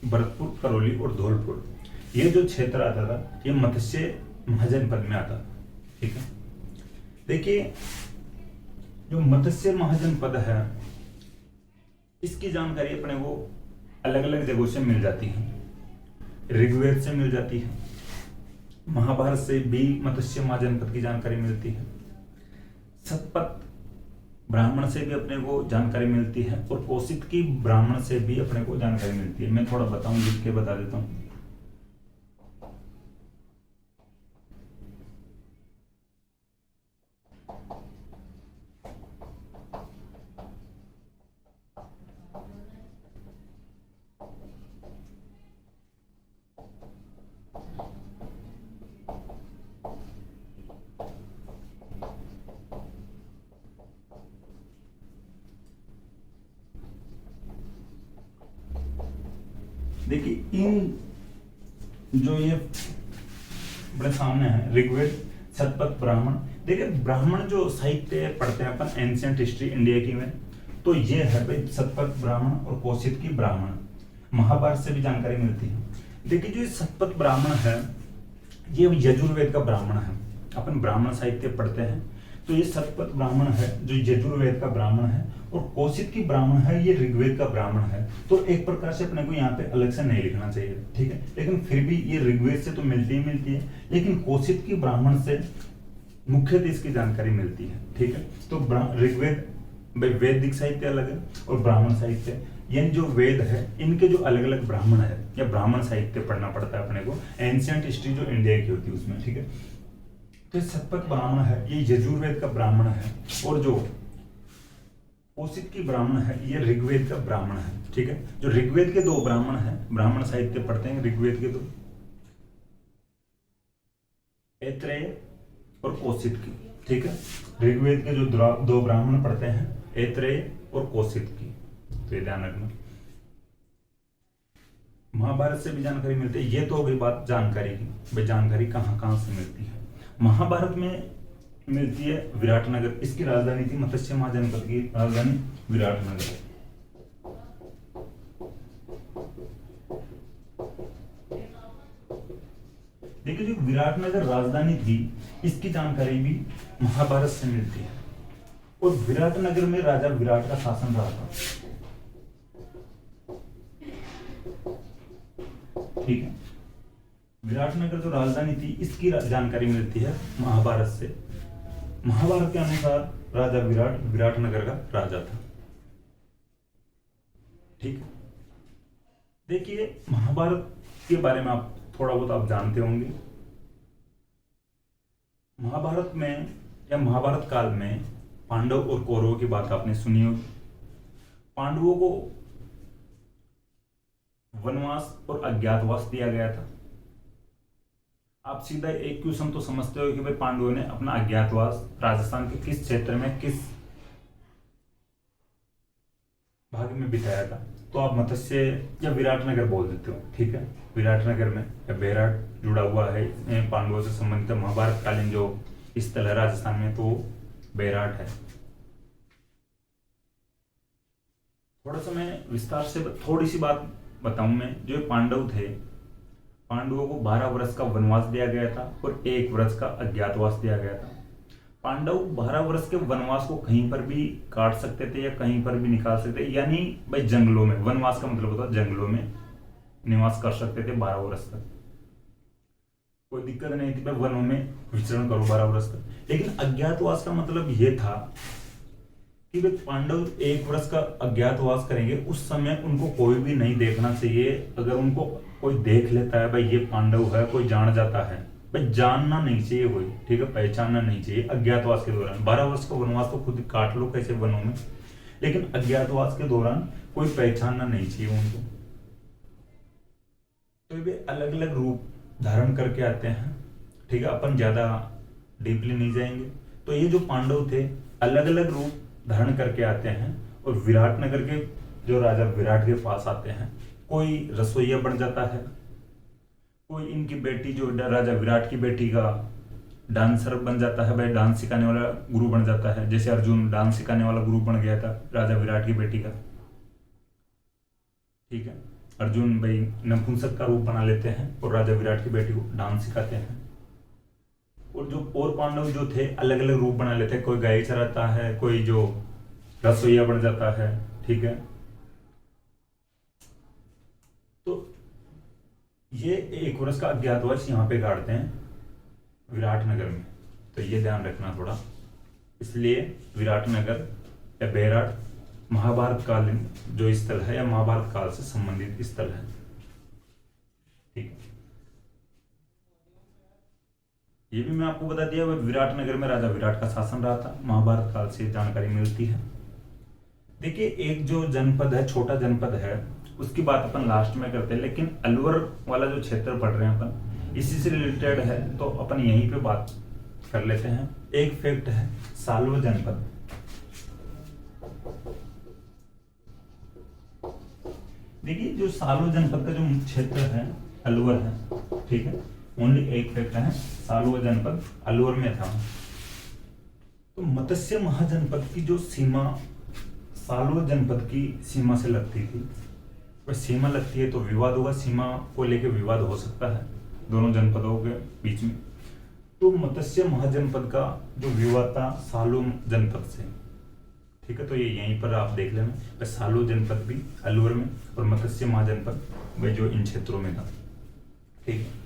भरतपुर, करौली और धौलपुर, ये जो क्षेत्र आता था ये मत्स्य महाजनपद में आता था। ठीक है, देखिए जो मत्स्य महाजनपद है, इसकी जानकारी अपने को अलग अलग जगहों से मिल जाती है। ऋग्वेद से मिल जाती है, महाभारत से भी मत्स्य महाजनपद की जानकारी मिलती है, सतपथ ब्राह्मण से भी अपने को जानकारी मिलती है, और कौशिक की ब्राह्मण से भी अपने को जानकारी मिलती है। मैं थोड़ा बताऊं, लिख के बता देता हूं। देखिए इन जो ये बड़े सामने है, ऋग्वेद, सतपथ, ब्राह्मण। देखिए ब्राह्मण जो साहित्य पढ़ते हैं अपन, एंशियंट हिस्ट्री इंडिया की में, तो ये है भाई सतपथ ब्राह्मण और कौशिक की ब्राह्मण। महाभारत से भी जानकारी मिलती है। देखिए जो सतपथ ब्राह्मण है, ये यजुर्वेद का ब्राह्मण है। अपन ब्राह्मण साहित्य पढ़ते हैं, तो ये सतपथ ब्राह्मण है जो यजुर्वेद का ब्राह्मण है, और कौशिक की ब्राह्मण है ये ऋग्वेद का ब्राह्मण है। तो एक प्रकार से अपने को यहाँ पे अलग से नहीं लिखना चाहिए, ठीक है, लेकिन फिर भी ये ऋग्वेद से तो मिलती ही मिलती है, लेकिन कौशिक की ब्राह्मण से मुख्यतः इसकी जानकारी मिलती है। ठीक है, तो ऋग्वेद वैदिक साहित्य अलग है और ब्राह्मण साहित्य, यानी जो वेद है इनके जो अलग अलग ब्राह्मण है या ब्राह्मण साहित्य पढ़ना पड़ता है अपने को, एंशियंट हिस्ट्री जो इंडिया की होती है उसमें। ठीक है, तो सतपथ ब्राह्मण है ये यजुर्वेद का ब्राह्मण है, और जो कौशिक की ब्राह्मण है ये ऋग्वेद का ब्राह्मण है। ठीक है, जो ऋग्वेद के दो ब्राह्मण हैं, ब्राह्मण साहित्य पढ़ते हैं ऋग्वेद के दो, ऐत्रेय और कौशिक की। ठीक है, ऋग्वेद के जो दो ब्राह्मण पढ़ते हैं, ऐत्रेय और कौशिक की, तो ये ध्यान रखना। महाभारत से भी जानकारी मिलती है। ये तो हो गई बात जानकारी की, भाई जानकारी कहाँ कहाँ से मिलती है। महाभारत में मिलती है विराटनगर, इसकी राजधानी थी मत्स्य महाजनपद की राजधानी विराटनगर। देखिए जो विराटनगर राजधानी थी, इसकी जानकारी भी महाभारत से मिलती है, और विराटनगर में राजा विराट का शासन रहा था। ठीक है, विराटनगर जो राजधानी थी इसकी जानकारी मिलती है महाभारत से। महाभारत के अनुसार राजा विराट विराटनगर का राजा था। ठीक है, देखिए महाभारत के बारे में आप थोड़ा बहुत आप जानते होंगे। महाभारत में या महाभारत काल में पांडव और कौरवों की बात आपने सुनी होगी। पांडवों को वनवास और अज्ञातवास दिया गया था। आप सीधा एक क्वेश्चन तो समझते हो कि भाई पांडवों ने अपना अज्ञातवास राजस्थान के किस क्षेत्र में, किस भाग में बिताया था, तो आप मत्स्य या विराटनगर बोल देते हो। ठीक है, विराटनगर में या बेराट जुड़ा हुआ है पांडवों से संबंधित महाभारत कालीन जो स्थल है राजस्थान में, तो बेराट है। थोड़ा सा मैं विस्तार से थोड़ी सी बात बताऊं। मैं जो पांडव थे, पांडवों को 12 वर्ष का वनवास दिया गया था और 1 वर्ष का अज्ञातवास दिया गया था। पांडव 12 वर्ष के वनवास को कहीं पर भी काट सकते थे या कहीं पर भी निकाल सकते, यानी भाई जंगलों में, वनवास का मतलब होता है जंगलों में निवास कर सकते थे 12 वर्ष तक, कोई दिक्कत नहीं थी, भाई वनों में विचरण करो 12 वर्ष तक। लेकिन अज्ञातवास का मतलब यह था कि वे पांडव 1 वर्ष का अज्ञातवास करेंगे, उस समय उनको कोई भी नहीं देखना चाहिए। अगर उनको कोई देख लेता है भाई ये पांडव है, कोई जान जाता है, भाई जानना नहीं चाहिए कोई, ठीक है, पहचानना नहीं चाहिए अज्ञातवास के दौरान। 12 वर्ष का वनवास तो खुद काट लो कैसे वनों में, लेकिन अज्ञातवास के दौरान कोई पहचानना नहीं चाहिए उनको। तो वे अलग अलग रूप धारण करके आते हैं, ठीक है, अपन ज्यादा डीपली नहीं जाएंगे। तो ये जो पांडव थे अलग अलग रूप धारण करके आते हैं और विराट नगर के जो राजा विराट के पास आते हैं। कोई रसोइया बन जाता है, कोई इनकी बेटी जो राजा विराट की बेटी का डांसर बन जाता है, भाई डांस सिखाने वाला गुरु बन जाता है, जैसे अर्जुन डांस सिखाने वाला गुरु बन गया था राजा विराट की बेटी का, ठीक है। अर्जुन भाई नपुंसक का रूप बना लेते हैं और राजा विराट की बेटी को डांस सिखाते हैं। और जो और पांडव जो थे अलग अलग रूप बना लेते हैं, कोई गाय चराता है, कोई जो रसोइया बन जाता है, ठीक है। तो ये 1 वर्ष का अज्ञातवास यहाँ पे गाड़ते हैं विराट नगर में, तो ये ध्यान रखना थोड़ा। इसलिए विराट नगर या बेराट महाभारत कालीन जो स्थल है या महाभारत काल से संबंधित स्थल है, ठीक है। ये भी मैं आपको बता दिया, विराट नगर में राजा विराट का शासन रहा था, महाभारत काल से जानकारी मिलती है। देखिए एक जो जनपद है, छोटा जनपद है, उसकी बात अपन लास्ट में करते हैं, लेकिन अलवर वाला जो क्षेत्र पढ़ रहे हैं अपन इसी से रिलेटेड है, तो अपन यहीं पे बात कर लेते हैं। एक फैक्ट है साल्व जनपद, देखिए जो साल्व जनपद का जो क्षेत्र है अलवर है, ठीक है। ओनली एक फैक्ट है, साल्व जनपद अलवर में था। तो मत्स्य महाजनपद की जो सीमा साल्व जनपद की सीमा से लगती थी, वह सीमा लगती है तो विवाद होगा, सीमा को लेकर विवाद हो सकता है दोनों जनपदों के बीच में। तो मत्स्य महाजनपद का जो विवाद था साल्व जनपद से, ठीक है। तो ये यहीं पर आप देख लेना, साल्व जनपद भी अलवर में और मत्स्य महाजनपद वह जो इन क्षेत्रों में था, ठीक है।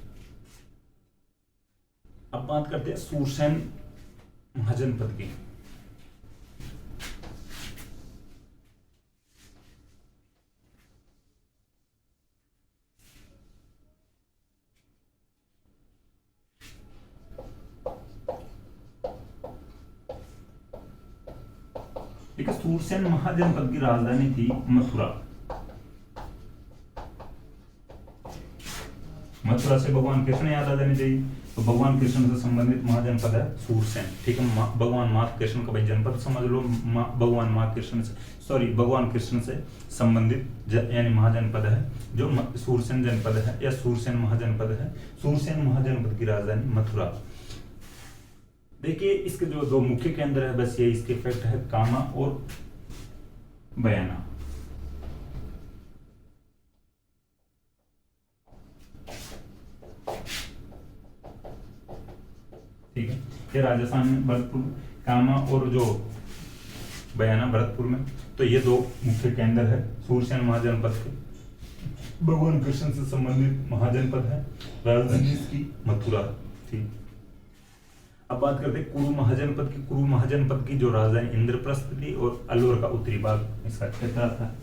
अब बात करते हैं सूरसेन महाजनपद की। ठीक है, सूरसेन महाजनपद की राजधानी थी मथुरा। मथुरा से भगवान कृष्ण याद आ जानी चाहिए, तो भगवान कृष्ण से संबंधित महाजनपद है सूरसेन, ठीक है। भगवान माँ कृष्ण का भाई जनपद समझ लो, भगवान माँ कृष्ण से भगवान कृष्ण से संबंधित यानी महाजनपद है जो सूरसेन जनपद है या सूरसेन महाजनपद है। सूरसेन महाजनपद की राजधानी मथुरा। देखिए इसके जो दो मुख्य केंद्र है, बस ये इसके इफेक्ट है कामा और बयाना। ठीक है, ये राजस्थान में भरतपुर, कामा और जो बयाना भरतपुर में। तो ये दो मुख्य केंद्र है सूरसेन महाजनपद के। भगवान कृष्ण से संबंधित महाजनपद है, राजधानी इसकी मथुरा थी। अब बात करते हैं कुरु महाजनपद की। कुरु महाजनपद की जो राजधानी इंद्रप्रस्थ थी और अलवर का उत्तरी भाग इसका क्षेत्र था।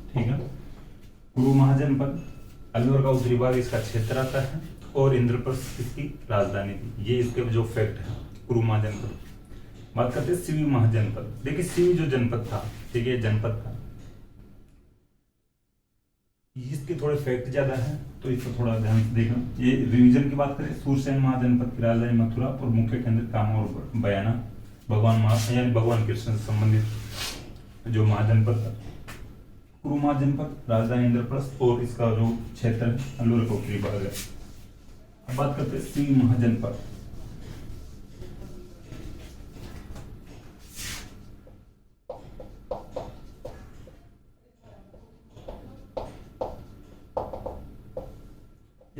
ठीक है, कुरु महाजनपद अलवर का उत्तरी भाग इसका क्षेत्र आता है और इंद्रप्रस्थ इसकी राजधानी थी। ये इसके जो फैक्ट है कुरु महाजनपद। बात करते हैं सिवी महाजनपद। देखिए सिवी जो जनपद था, ठीक है, जनपद था, इसके थोड़े फैक्ट ज्यादा है तो इसको थोड़ा ध्यान से देखना। ये रिवीजन की बात करें, सूरसेन महाजनपद की राजधानी मथुरा और मुख्य केंद्र कामा और बयाना। भगवान यानी भगवान कृष्ण से संबंधित जो महाजनपद था। कुरु महाजनपद राजधानी इंद्रप्रस्थ और इसका जो क्षेत्र है अलवर का उत्तरी भाग है। अब बात करते हैं सिवी महाजनपद।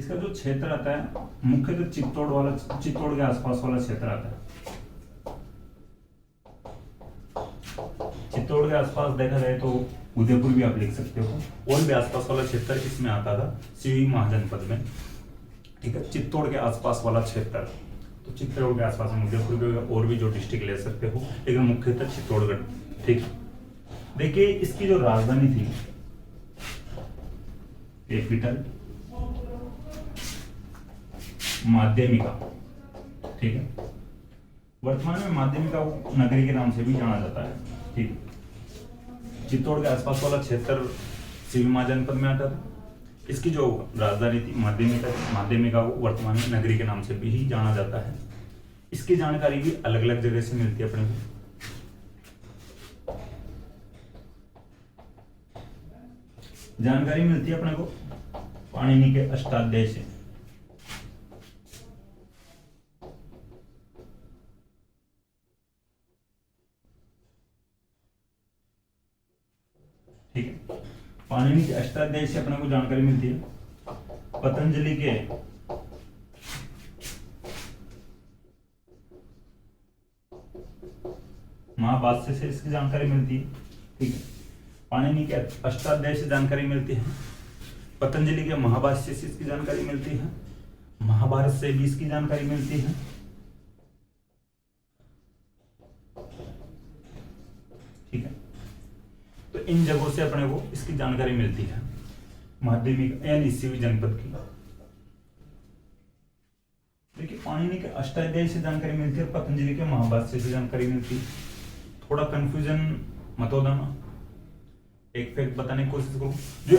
इसका जो क्षेत्र आता है मुख्यतः चित्तौड़ के आसपास वाला क्षेत्र आता है। चित्तौड़ के आसपास देखा जाए तो उदयपुर भी आप लिख सकते हो, और भी आसपास वाला क्षेत्र इसमें आता था सिवनी महाजनपद में। ठीक है, चित्तौड़ के आसपास वाला क्षेत्र, तो चित्तौड़ के आसपास में उदयपुर भी और भी जो डिस्ट्रिक्ट ले सकते हो, लेकिन मुख्यतः चित्तौड़गढ़। ठीक, देखिए इसकी जो राजधानी थी कैपिटल माध्यमिका। ठीक है, वर्तमान में माध्यमिका नगरी के नाम से भी जाना जाता है। ठीक, चित्तौड़ के आसपास वाला क्षेत्र सिवनी महाजनपद में आता था। इसकी जो राजधानी थी माध्यमिका को वर्तमान में नगरी के नाम से भी जाना जाता है। इसकी जानकारी भी अलग अलग जगह से मिलती है अपने को। जानकारी मिलती है अपने को पाणिनि के अष्टाध्यायी से। ठीक है, पाणिनि के अष्टाध्यायी से अपने को जानकारी मिलती है। पतंजलि के महाभाष्य से इसकी जानकारी मिलती है। ठीक है, पाणिनि के अष्टाध्यायी से जानकारी मिलती है। पतंजलि के महाभाष्य से इसकी जानकारी मिलती है। महाभारत से भी इसकी जानकारी मिलती है। ठीक है, तो इन जगहों से अपने को इसकी जानकारी मिलती है माध्यमिक यानी सिवनी जनपद की। देखिए, पाणिनि के अष्टाध्यायी से जानकारी मिलती है, पतंजलि के महाभाष्य से जानकारी मिलती है। थोड़ा कंफ्यूजन मत हो जाना, एक फैक्ट बताने की कोशिश करूं। जो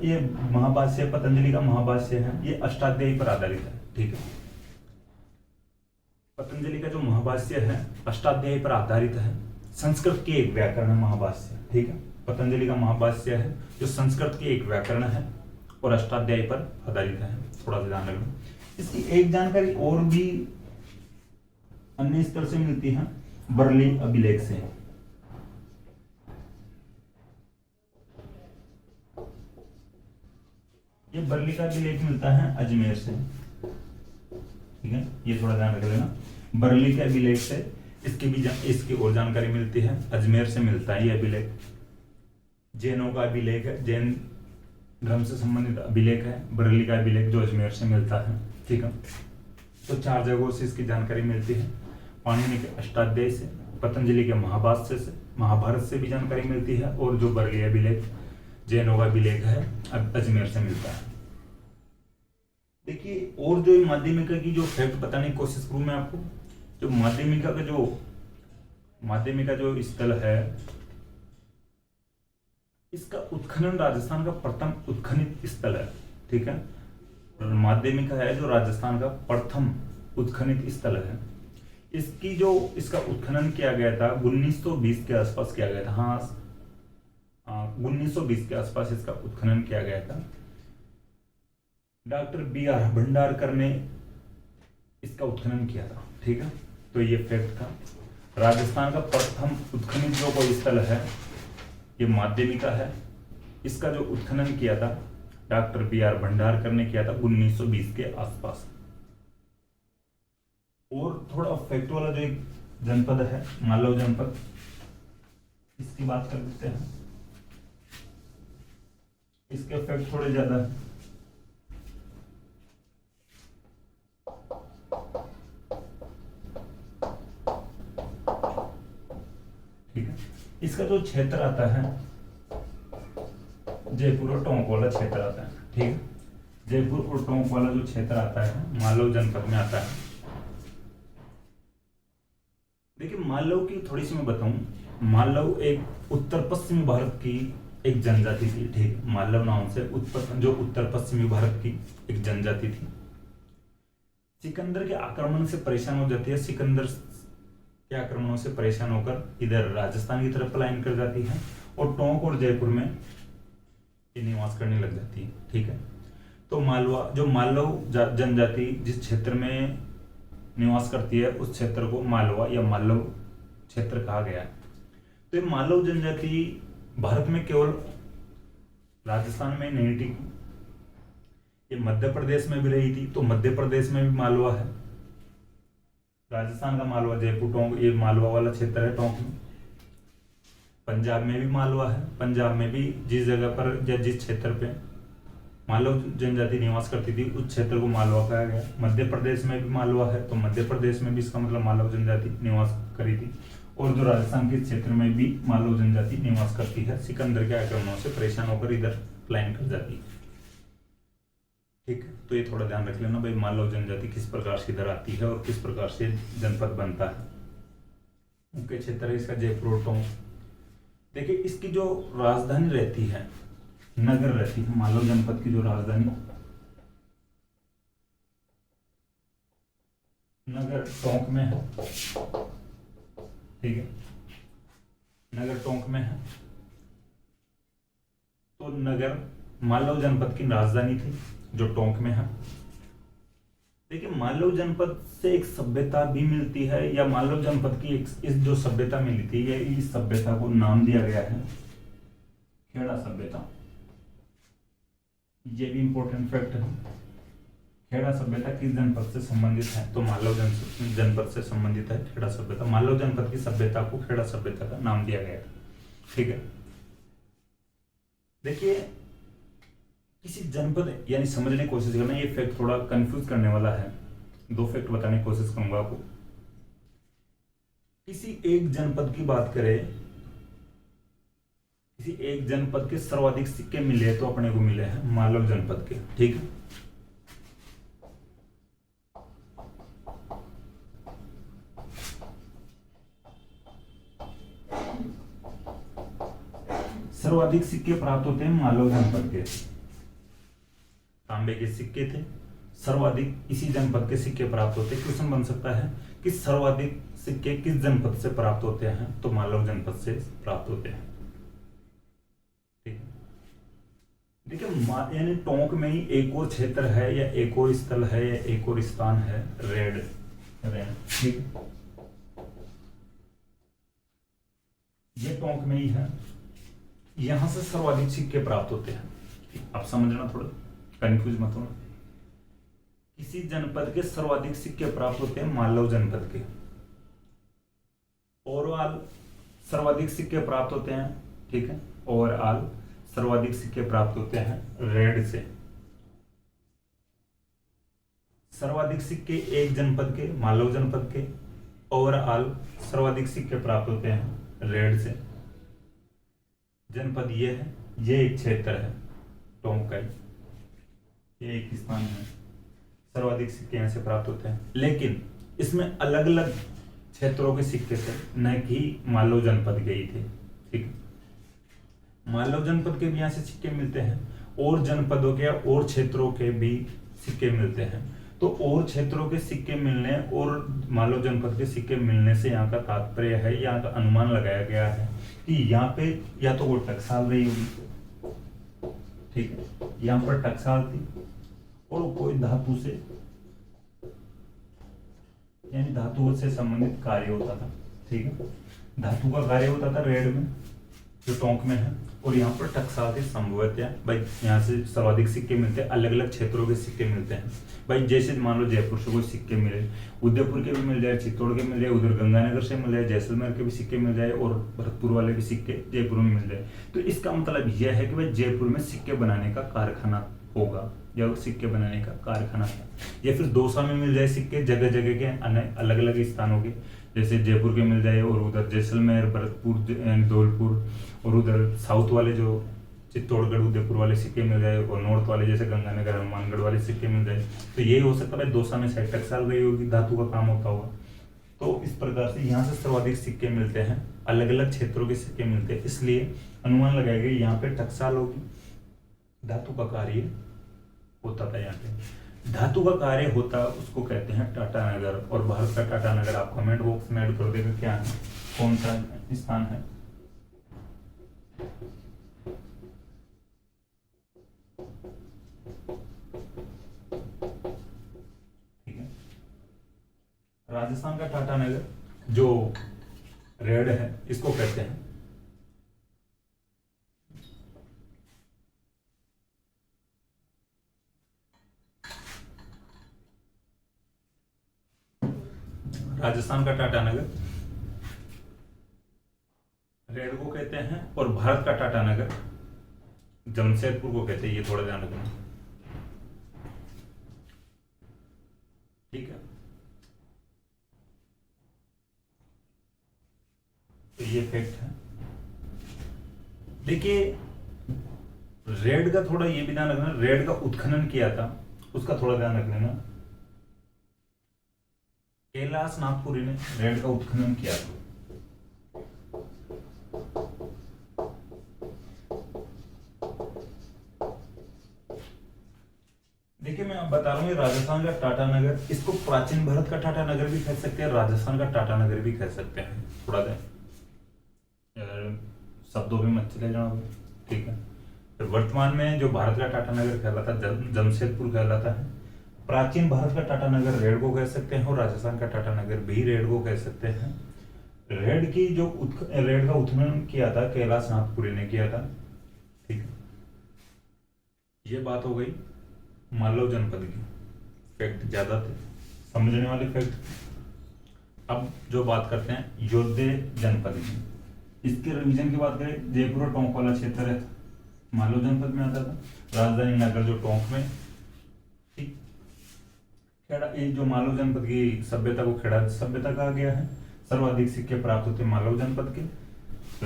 ये महाभाष्य पतंजलि का महाभाष्य है, ये अष्टाध्यायी पर आधारित है। ठीक है, पतंजलि का जो महाभाष्य है अष्टाध्यायी पर आधारित है। संस्कृत के एक व्याकरण है महाभाष्य। ठीक है, पतंजलि का महाभाष्य है जो संस्कृत के एक व्याकरण है और अष्टाध्यायी पर आधारित है। थोड़ा सा ध्यान रखना। इसकी एक जानकारी और भी अन्य स्तर से मिलती है, बरली अभिलेख से। ये बरली का अभिलेख मिलता है अजमेर से। ठीक है, ये थोड़ा ध्यान रख लेना। बरली के अभिलेख से इसकी और जानकारी मिलती है, अजमेर से मिलता है ये अभिलेख। जैनों का अभिलेख है, जैन धर्म से संबंधित अभिलेख है बरली का अभिलेख जो अजमेर से मिलता है। ठीक है, तो 4 जगहों से इसकी जानकारी मिलती है। पाणिनि के अष्टाध्यायी से, पतंजलि के महाभाष्य से, महाभारत से भी जानकारी मिलती है, और जो बरली अभिलेख जैनों का अभिलेख है अजमेर से मिलता है। देखिए, और जो माध्यमिका की जो फैक्ट बताने की कोशिश करूं मैं आपको, जो माध्यमिका जो स्थल है, इसका उत्खनन राजस्थान का प्रथम उत्खनित स्थल है। ठीक है, माध्यमिका है जो राजस्थान का प्रथम उत्खनित स्थल है। इसका उत्खनन किया गया था 1920 के आसपास किया गया था। हाँ, 1920 के आसपास इसका उत्खनन किया गया था। Doctor B.R. भंडारकर ने इसका उत्खनन किया था। ठीक है, तो ये फैक्ट था। राजस्थान का प्रथम उत्खनित जो कोई स्थल है ये माध्यमिका है। इसका जो उत्खनन किया था डॉक्टर B.R. भंडारकर ने किया था 1920 के आसपास। और थोड़ा फैक्ट वाला जो एक जनपद है मालव जनपद, इसकी बात कर देते हैं। इसके फैक्ट थोड़े ज्यादा है। ठीक है, इसका जो क्षेत्र आता है जयपुर और टोंक वाला क्षेत्र आता है। ठीक है, जयपुर और टोंक वाला जो क्षेत्र आता है मालव जनपद में आता है। देखिए, मालव की थोड़ी सी मैं बताऊं। मालव एक उत्तर पश्चिमी भारत की एक जनजाति थी। ठीक, मालव नाम से जो उत्तर पश्चिमी भारत की एक जनजाति थी। सिकंदर के आक्रमण से परेशान हो जाती है। सिकंदर के आक्रमणों से परेशान होकर इधर राजस्थान की तरफ पलायन कर जाती है और टोंक और जयपुर में निवास करने लग जाती है। ठीक है, तो मालव जनजाति जिस क्षेत्र में निवास करती है उस क्षेत्र को मालवा या मालव क्षेत्र कहा गया है। तो ये मालव जनजाति भारत में केवल राजस्थान में नहीं टिकी, ये मध्य प्रदेश में भी रही थी, तो मध्य प्रदेश में भी मालवा है। राजस्थान का मालवा, जयपुर टोंक, ये मालवा वाला क्षेत्र है टोंक में। पंजाब में भी मालवा है, पंजाब में भी जिस जगह पर या जिस क्षेत्र पे मालव जनजाति निवास करती थी उस क्षेत्र को मालवा कहा गया। मध्य प्रदेश में भी मालवा है, तो मध्य प्रदेश में भी इसका मतलब मालव जनजाति निवास करी थी। और जो राजस्थान के क्षेत्र में भी मालव जनजाति निवास करती है, सिकंदर के आक्रमणों से परेशान होकर इधर पलायन कर जाती है। ठीक है, तो ये थोड़ा ध्यान रख लेना भाई, मालव जनजाति किस प्रकार से इधर आती है और किस प्रकार से जनपद बनता है। मुख्य क्षेत्र है इसका जयपुर टोंक। देखिए, इसकी जो राजधानी रहती है, नगर रहती है, मालव जनपद की जो राजधानी नगर टोंक में है। ठीक है, नगर टोंक में है। तो नगर मालव जनपद की राजधानी थी जो टोंक में है। देखिए, मालव जनपद से एक सभ्यता भी मिलती है, या मालव जनपद की एक इस जो सभ्यता मिली थी, या इस सभ्यता को नाम दिया गया है खेड़ा सभ्यता। ये भी इंपॉर्टेंट फैक्ट है। खेड़ा सभ्यता किस जनपद से संबंधित है? तो मालव जनपद से संबंधित है खेड़ा सभ्यता। मालव जनपद की सभ्यता को खेड़ा सभ्यता का नाम दिया गया था। ठीक है, देखिए, किसी जनपद यानी समझने की कोशिश करना, ये फैक्ट थोड़ा कंफ्यूज करने वाला है। दो फैक्ट बताने की कोशिश करूंगा आपको। किसी एक जनपद की बात करें, किसी एक जनपद के सर्वाधिक सिक्के मिले तो अपने को मिले हैं मालव जनपद के। ठीक है, सर्वाधिक सिक्के प्राप्त होते हैं मालव जनपद के। तांबे के सिक्के थे, सर्वाधिक इसी जनपद के सिक्के प्राप्त होते। क्वेश्चन बन सकता है कि सर्वाधिक सिक्के किस जनपद से प्राप्त होते हैं? तो मालव जनपद से प्राप्त होते हैं। ठीक है, देखिए, यानी टोंक में ही एक और क्षेत्र है, या एक और स्थल है, या एक और स्थान है, रेड। ठीक, ये टोंक में ही है, यहां से सर्वाधिक सिक्के प्राप्त होते हैं। आप समझना, थोड़ा कंफ्यूज मत होना। किसी जनपद के सर्वाधिक सिक्के प्राप्त होते हैं मालव जनपद के। ओवरऑल सर्वाधिक सिक्के प्राप्त होते हैं। ठीक है, ओवरऑल सर्वाधिक सिक्के प्राप्त होते हैं रेड से। सर्वाधिक सिक्के एक जनपद के, मालव जनपद के। ओवरऑल सर्वाधिक सिक्के प्राप्त होते हैं रेड से। जनपद ये है, ये एक क्षेत्र है टोंक का, ये एक स्थान है, सर्वाधिक सिक्के यहां से प्राप्त होते हैं। लेकिन इसमें अलग अलग क्षेत्रों के सिक्के थे, न कि मालव जनपद के ही थे। ठीक है, मालव जनपद के भी यहां से सिक्के मिलते हैं, और जनपदों के और क्षेत्रों के भी सिक्के मिलते हैं। तो और क्षेत्रों के सिक्के मिलने और मालव जनपद के सिक्के मिलने से यहाँ का तात्पर्य है, यहाँ का अनुमान लगाया गया है कि यहाँ पे या तो वो टकसाल रही होगी। ठीक है, यहाँ पर टकसाल थी और कोई धातु से, यानी धातुओं से संबंधित कार्य होता था। ठीक है, धातु का कार्य होता था रेड में जो टोंक में है, और यहाँ पर टकसाल थी संभवतः। भाई यहाँ से सर्वाधिक सिक्के मिलते हैं, अलग अलग क्षेत्रों के सिक्के मिलते हैं। भाई जैसे मान लो जयपुर से कोई सिक्के मिले, उदयपुर के भी मिल जाए, चित्तौड़ के मिल जाए, उधर गंगानगर से मिल जाए, जैसलमेर के भी सिक्के मिल जाए, और भरतपुर वाले भी सिक्के जयपुर में मिल जाए। तो इसका मतलब यह है कि भाई जयपुर में सिक्के बनाने का कारखाना होगा, या सिक्के बनाने का कारखाना है। या फिर दौसा में मिल जाए सिक्के, जगह जगह के अलग अलग स्थानों के, जैसे जयपुर के मिल जाए, और उधर जैसलमेर, भरतपुर, धौलपुर, और उधर साउथ वाले जो चित्तौड़गढ़, उदयपुर वाले सिक्के मिल जाए, और नॉर्थ वाले जैसे गंगानगर, हनुमानगढ़ वाले सिक्के मिल जाए। तो ये हो सकता है दौसा में शायद टकसाल गई होगी, धातु का काम होता होगा। तो इस प्रकार से यहाँ से सर्वाधिक सिक्के मिलते हैं, अलग अलग क्षेत्रों के सिक्के मिलते हैं, इसलिए अनुमान लगाया गया यहाँ पे टकसाल होगी, धातु का कार्य होता था। यहाँ पे धातु का कार्य होता, उसको कहते हैं टाटानगर। और भारत का टाटानगर आप कमेंट बॉक्स में ऐड कर देगा, क्या है, कौन सा स्थान है। ठीक है, राजस्थान का टाटानगर जो रेड है, इसको कहते हैं राजस्थान का टाटानगर रेड को कहते हैं, और भारत का टाटानगर जमशेदपुर को कहते हैं। ये थोड़ा ध्यान रखना, ठीक है। तो ये फैक्ट है। देखिए रेड का थोड़ा ये भी ध्यान रखना, रेड का उत्खनन किया था उसका थोड़ा ध्यान रख लेना। कैलाश नागपुरी ने रेड का उत्खनन किया था। देखिए मैं अब बता रहा हूँ, राजस्थान का टाटानगर, इसको प्राचीन भारत का टाटानगर भी कह सकते हैं, राजस्थान का टाटानगर भी कह सकते हैं। थोड़ा देर शब्दों में मत चले जाओ, ठीक है। फिर वर्तमान में जो भारत का टाटानगर कहलाता है जमशेदपुर कहलाता है। प्राचीन भारत का टाटानगर रेड को कह सकते हैं, और राजस्थान का टाटानगर भी रेड को कह सकते हैं। रेड का उत्खनन किया था कैलाश नागपुरी ने किया था, ठीक है। ये बात हो गई मालव जनपद की। फैक्ट ज्यादा थे, समझने वाले फैक्ट। अब जो बात करते हैं योद्धे जनपद की, इसके रिवीजन की बात करें, जयपुर और टोंक वाला क्षेत्र है, मालव जनपद में आता था। राजधानी नगर जो टोंक में, ठीक। खेड़ा, ये जो मालव जनपद की सभ्यता को खेड़ा सभ्यता कहा गया है। सर्वाधिक सिक्के प्राप्त होते हैं मालव जनपद के।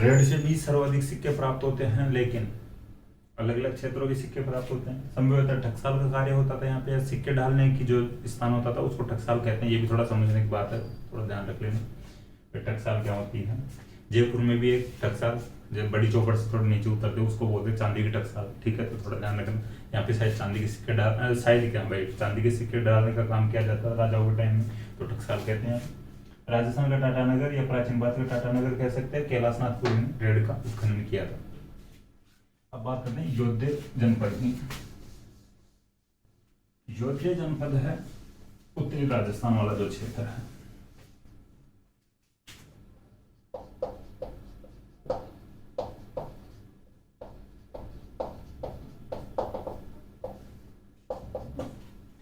रेड से भी सर्वाधिक सिक्के प्राप्त होते हैं, लेकिन अलग अलग क्षेत्रों के सिक्के प्राप्त होते हैं। संभवतः टकसाल का कार्य होता था यहाँ पे, सिक्के डालने की जो स्थान होता था उसको टकसाल कहते हैं। ये भी थोड़ा समझने की बात है, थोड़ा ध्यान रख लेना। फिर टकसाल क्या होती है, जयपुर में भी एक टकसाल, जब बड़ी चौपड़ से थोड़ा नीचे उतरते हैं उसको बोलते हैं चांदी की टकसाल, ठीक है। तो थोड़ा ध्यान रखना, यहाँ पे शायद चांदी के सिक्के डाल, शायद क्या भाई, चांदी के सिक्के डालने का काम किया जाता है राजाओं के टाइम में, तो टकसाल कहते हैं। राजस्थान का टाटानगर या प्राचीन भारत का टाटानगर कह सकते हैं, कैलाश नागपुरी ने रेड का उत्खनन किया था। अब बात करते हैं योद्धे जनपद की। योद्धे जनपद है उत्तरी राजस्थान वाला जो क्षेत्र है।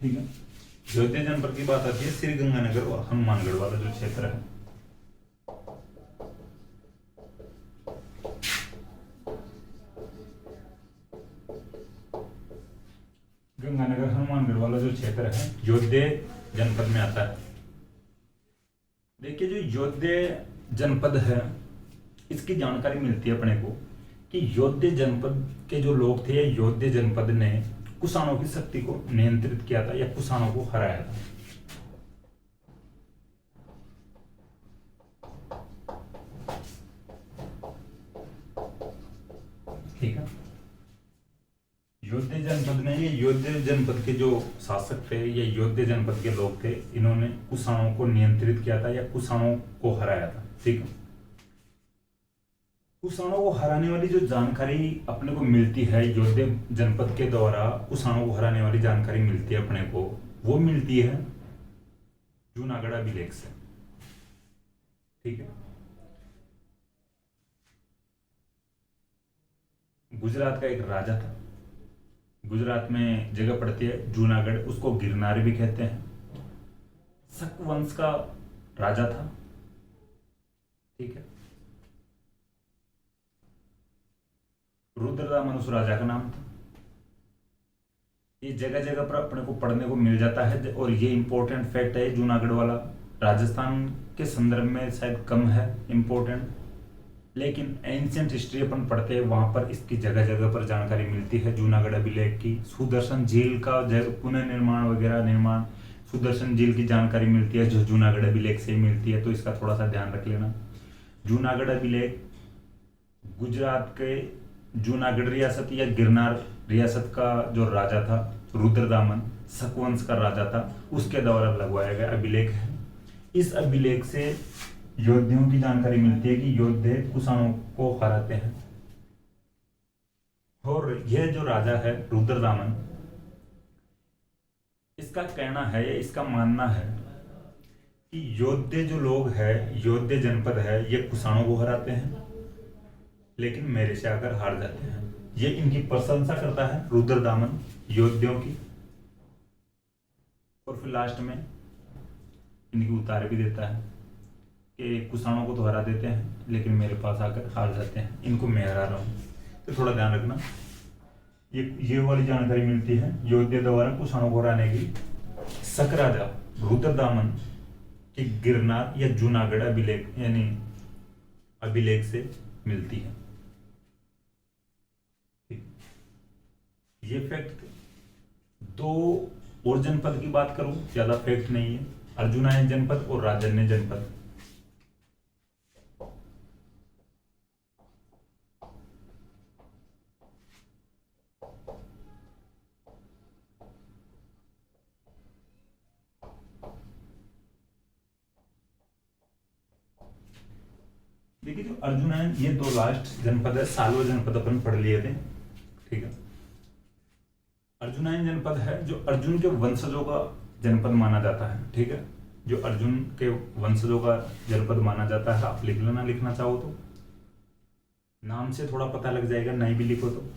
ठीक है, योद्धे जनपद की बात आती है श्री गंगानगर और हनुमानगढ़ वाला जो क्षेत्र है। गंगानगर हनुमानगढ़ वाला जो क्षेत्र है योद्धे जनपद में आता है। देखिए जो योद्धे जनपद है, इसकी जानकारी मिलती है अपने को कि योद्धे जनपद के जो लोग थे, योद्धे जनपद ने कुषाणों की शक्ति को नियंत्रित किया था या कुषाणों को हराया था। ठीक है, योद्धे जनपद ने, ये योद्धे जनपद के जो शासक थे, ये योद्धे जनपद के लोग थे, इन्होंने कुषाणों को नियंत्रित किया था या कुषाणों को हराया था। ठीक है, कुषाणों को हराने वाली जो जानकारी अपने को मिलती है योद्धे जनपद के द्वारा, कुषाणों को हराने वाली जानकारी मिलती है अपने को, वो मिलती है जूनागढ़ अभिलेख से। ठीक है, गुजरात का एक राजा था, गुजरात में जगह पड़ती है जूनागढ़, उसको गिरनार भी कहते हैं। शक वंश का राजा था। ठीक है, रुद्रदामन उस राजा का नाम था। ये जगह जगह पर अपने को पढ़ने को मिल जाता है, और ये इंपॉर्टेंट फैक्ट है जूनागढ़ वाला। राजस्थान के संदर्भ में शायद कम है इंपॉर्टेंट, लेकिन एंशियंट हिस्ट्री अपन पढ़ते हैं, वहां पर इसकी जगह जगह पर जानकारी मिलती है। जूनागढ़ अभिलेख की, सुदर्शन झील का पुनः निर्माण वगैरह निर्माण, सुदर्शन झील की जानकारी मिलती है जो जूनागढ़ अभिलेख से ही मिलती है, तो इसका थोड़ा सा ध्यान रख लेना। जूनागढ़ अभिलेख गुजरात के जूनागढ़ रियासत या गिरनार रियासत का जो राजा था रुद्रदामन, शकवंश का राजा था, उसके द्वारा लगवाया गया अभिलेख है। इस अभिलेख से योद्धियों की जानकारी मिलती है कि योद्धे कुषाणों को हराते हैं। और यह जो राजा है रुद्रदामन, इसका कहना है या इसका मानना है कि योद्धे जो लोग हैं, योद्धे जनपद है, ये कुषाणों को हराते हैं लेकिन मेरे से आकर हार जाते हैं। ये इनकी प्रशंसा करता है रुद्रदामन योद्धियों की, और फिर लास्ट में इनकी उतार भी देता है। कि कुषाणों को तो हरा देते हैं लेकिन मेरे पास आकर हार जाते हैं, इनको मैं हरा रहा हूँ। तो थोड़ा ध्यान रखना, ये वाली जानकारी मिलती है योद्धा द्वारा कुषाणों को हराने की शक राजा रुद्रदामन के गिरनार या जूनागढ़ अभिलेख यानी अभिलेख से मिलती है। ये फैक्ट दो और जनपद की बात करूं, ज्यादा फैक्ट नहीं है, अर्जुनायन जनपद और राजन्य जनपद। देखिए जो अर्जुनायन, ये दो लास्ट जनपद है, सालवा जनपद अपन पढ़ लिए थे, ठीक है। अर्जुनायन जनपद है जो अर्जुन के वंशजों का जनपद माना जाता है, ठीक है। जो अर्जुन के वंशजों का जनपद माना जाता है, आप लिख लेना, लिखना चाहो तो नाम से थोड़ा पता लग जाएगा, नहीं भी लिखो तो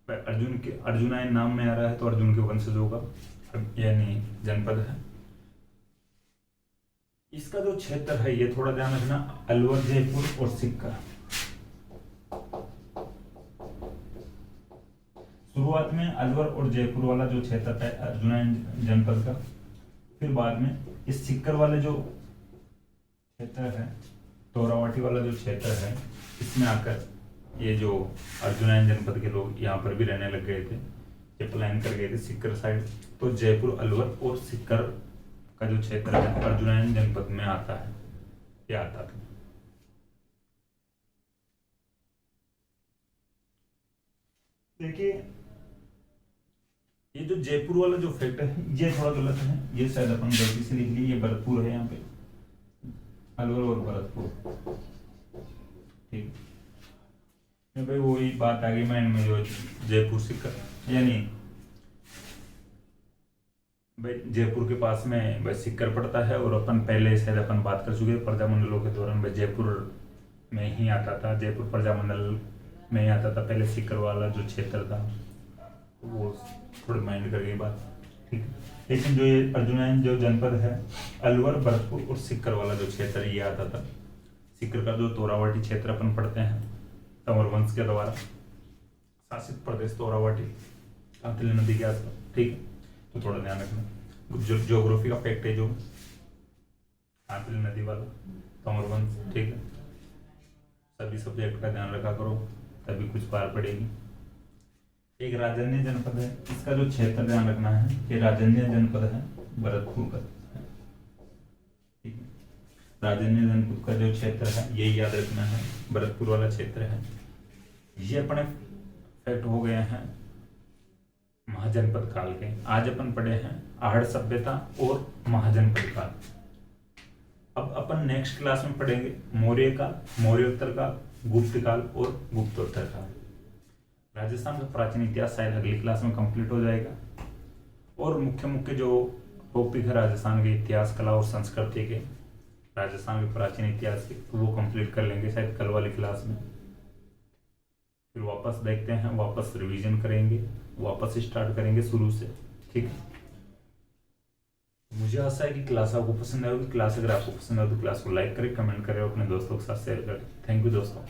अर्जुन के अर्जुनायन नाम में आ रहा है तो अर्जुन के वंशजों का यानी जनपद है। इसका जो क्षेत्र है ये थोड़ा ध्यान रखना, अलवर, जयपुर और सिक्कर। शुरुआत में अलवर और जयपुर वाला जो क्षेत्र है अर्जुनायन जनपद का, फिर बाद में इस सिक्कर वाले जो क्षेत्र है, तोरावाटी वाला जो क्षेत्र है, इसमें आकर ये जो अर्जुनायन जनपद के लोग यहाँ पर भी रहने लग गए थे, ये पलायन कर गए थे सिक्कर साइड। तो जयपुर, अलवर और सिक्कर का जो क्षेत्र है अर्जुनायन जनपद में आता है, ये आता था। देखिए ये जो जयपुर वाला जो फैक्ट है ये थोड़ा गलत है, ये शायद अपन गलती से लिख लिए, ये भरतपुर है यहाँ पे, अलवर और भरतपुर, ठीक है भाई। वही बात आ गई माइंड में, जो जयपुर सिक्कर यानी भाई जयपुर के पास में भाई सिक्कर पड़ता है, और अपन पहले शायद अपन बात कर चुके हैं प्रजामंडलों के दौरान भाई जयपुर में ही आता था, जयपुर प्रजामंडल में ही आता था पहले सिक्कर वाला जो क्षेत्र था, वो थोड़ी माइंड कर गई बात, ठीक है। लेकिन जो ये अर्जुनायन जो जनपद है, अलवर, भरतपुर और सिक्कर वाला जो क्षेत्र ये आता था। सिक्कर का जो तोरावाटी क्षेत्र अपन पढ़ते हैं तंवर वंश के द्वारा शासित प्रदेश तोरावाटी, कांतिल नदी के आसपास, ठीक है। तो थोड़ा ध्यान रखना, जो ज्योग्राफी का फैक्ट है जो कांतिल नदी वाला तंवर वंश, ठीक है। सभी सब्जेक्ट का ध्यान रखा करो तभी कुछ पार पड़ेगी। एक राजन्य जनपद है, इसका जो क्षेत्र ध्यान रखना है, ये राजन्य जनपद है भरतपुर का, ठीक है। राजन्य जनपद का जो क्षेत्र है यही याद रखना है, भरतपुर वाला क्षेत्र है। ये अपने फैक्ट हो गए हैं महाजनपद काल के। आज अपन पढ़े हैं आहड़ सभ्यता और महाजनपद काल। अब अपन नेक्स्ट क्लास में पढ़ेंगे मौर्य काल, मौर्योत्तर काल, गुप्त काल और गुप्तोत्तर काल। राजस्थान का प्राचीन इतिहास शायद अगली क्लास में कंप्लीट हो जाएगा, और मुख्य मुख्य जो टॉपिक है राजस्थान के इतिहास, कला और संस्कृति के, राजस्थान के प्राचीन इतिहास के, तो वो कंप्लीट कर लेंगे शायद कल वाली क्लास में। फिर वापस देखते हैं, वापस रिवीजन करेंगे, वापस स्टार्ट करेंगे शुरू से, ठीक है। मुझे आशा है कि क्लास आपको पसंद आएगी। क्लास अगर आपको पसंद आए तो क्लास को लाइक करें, कमेंट करें और अपने दोस्तों के साथ शेयर करें। थैंक यू दोस्तों।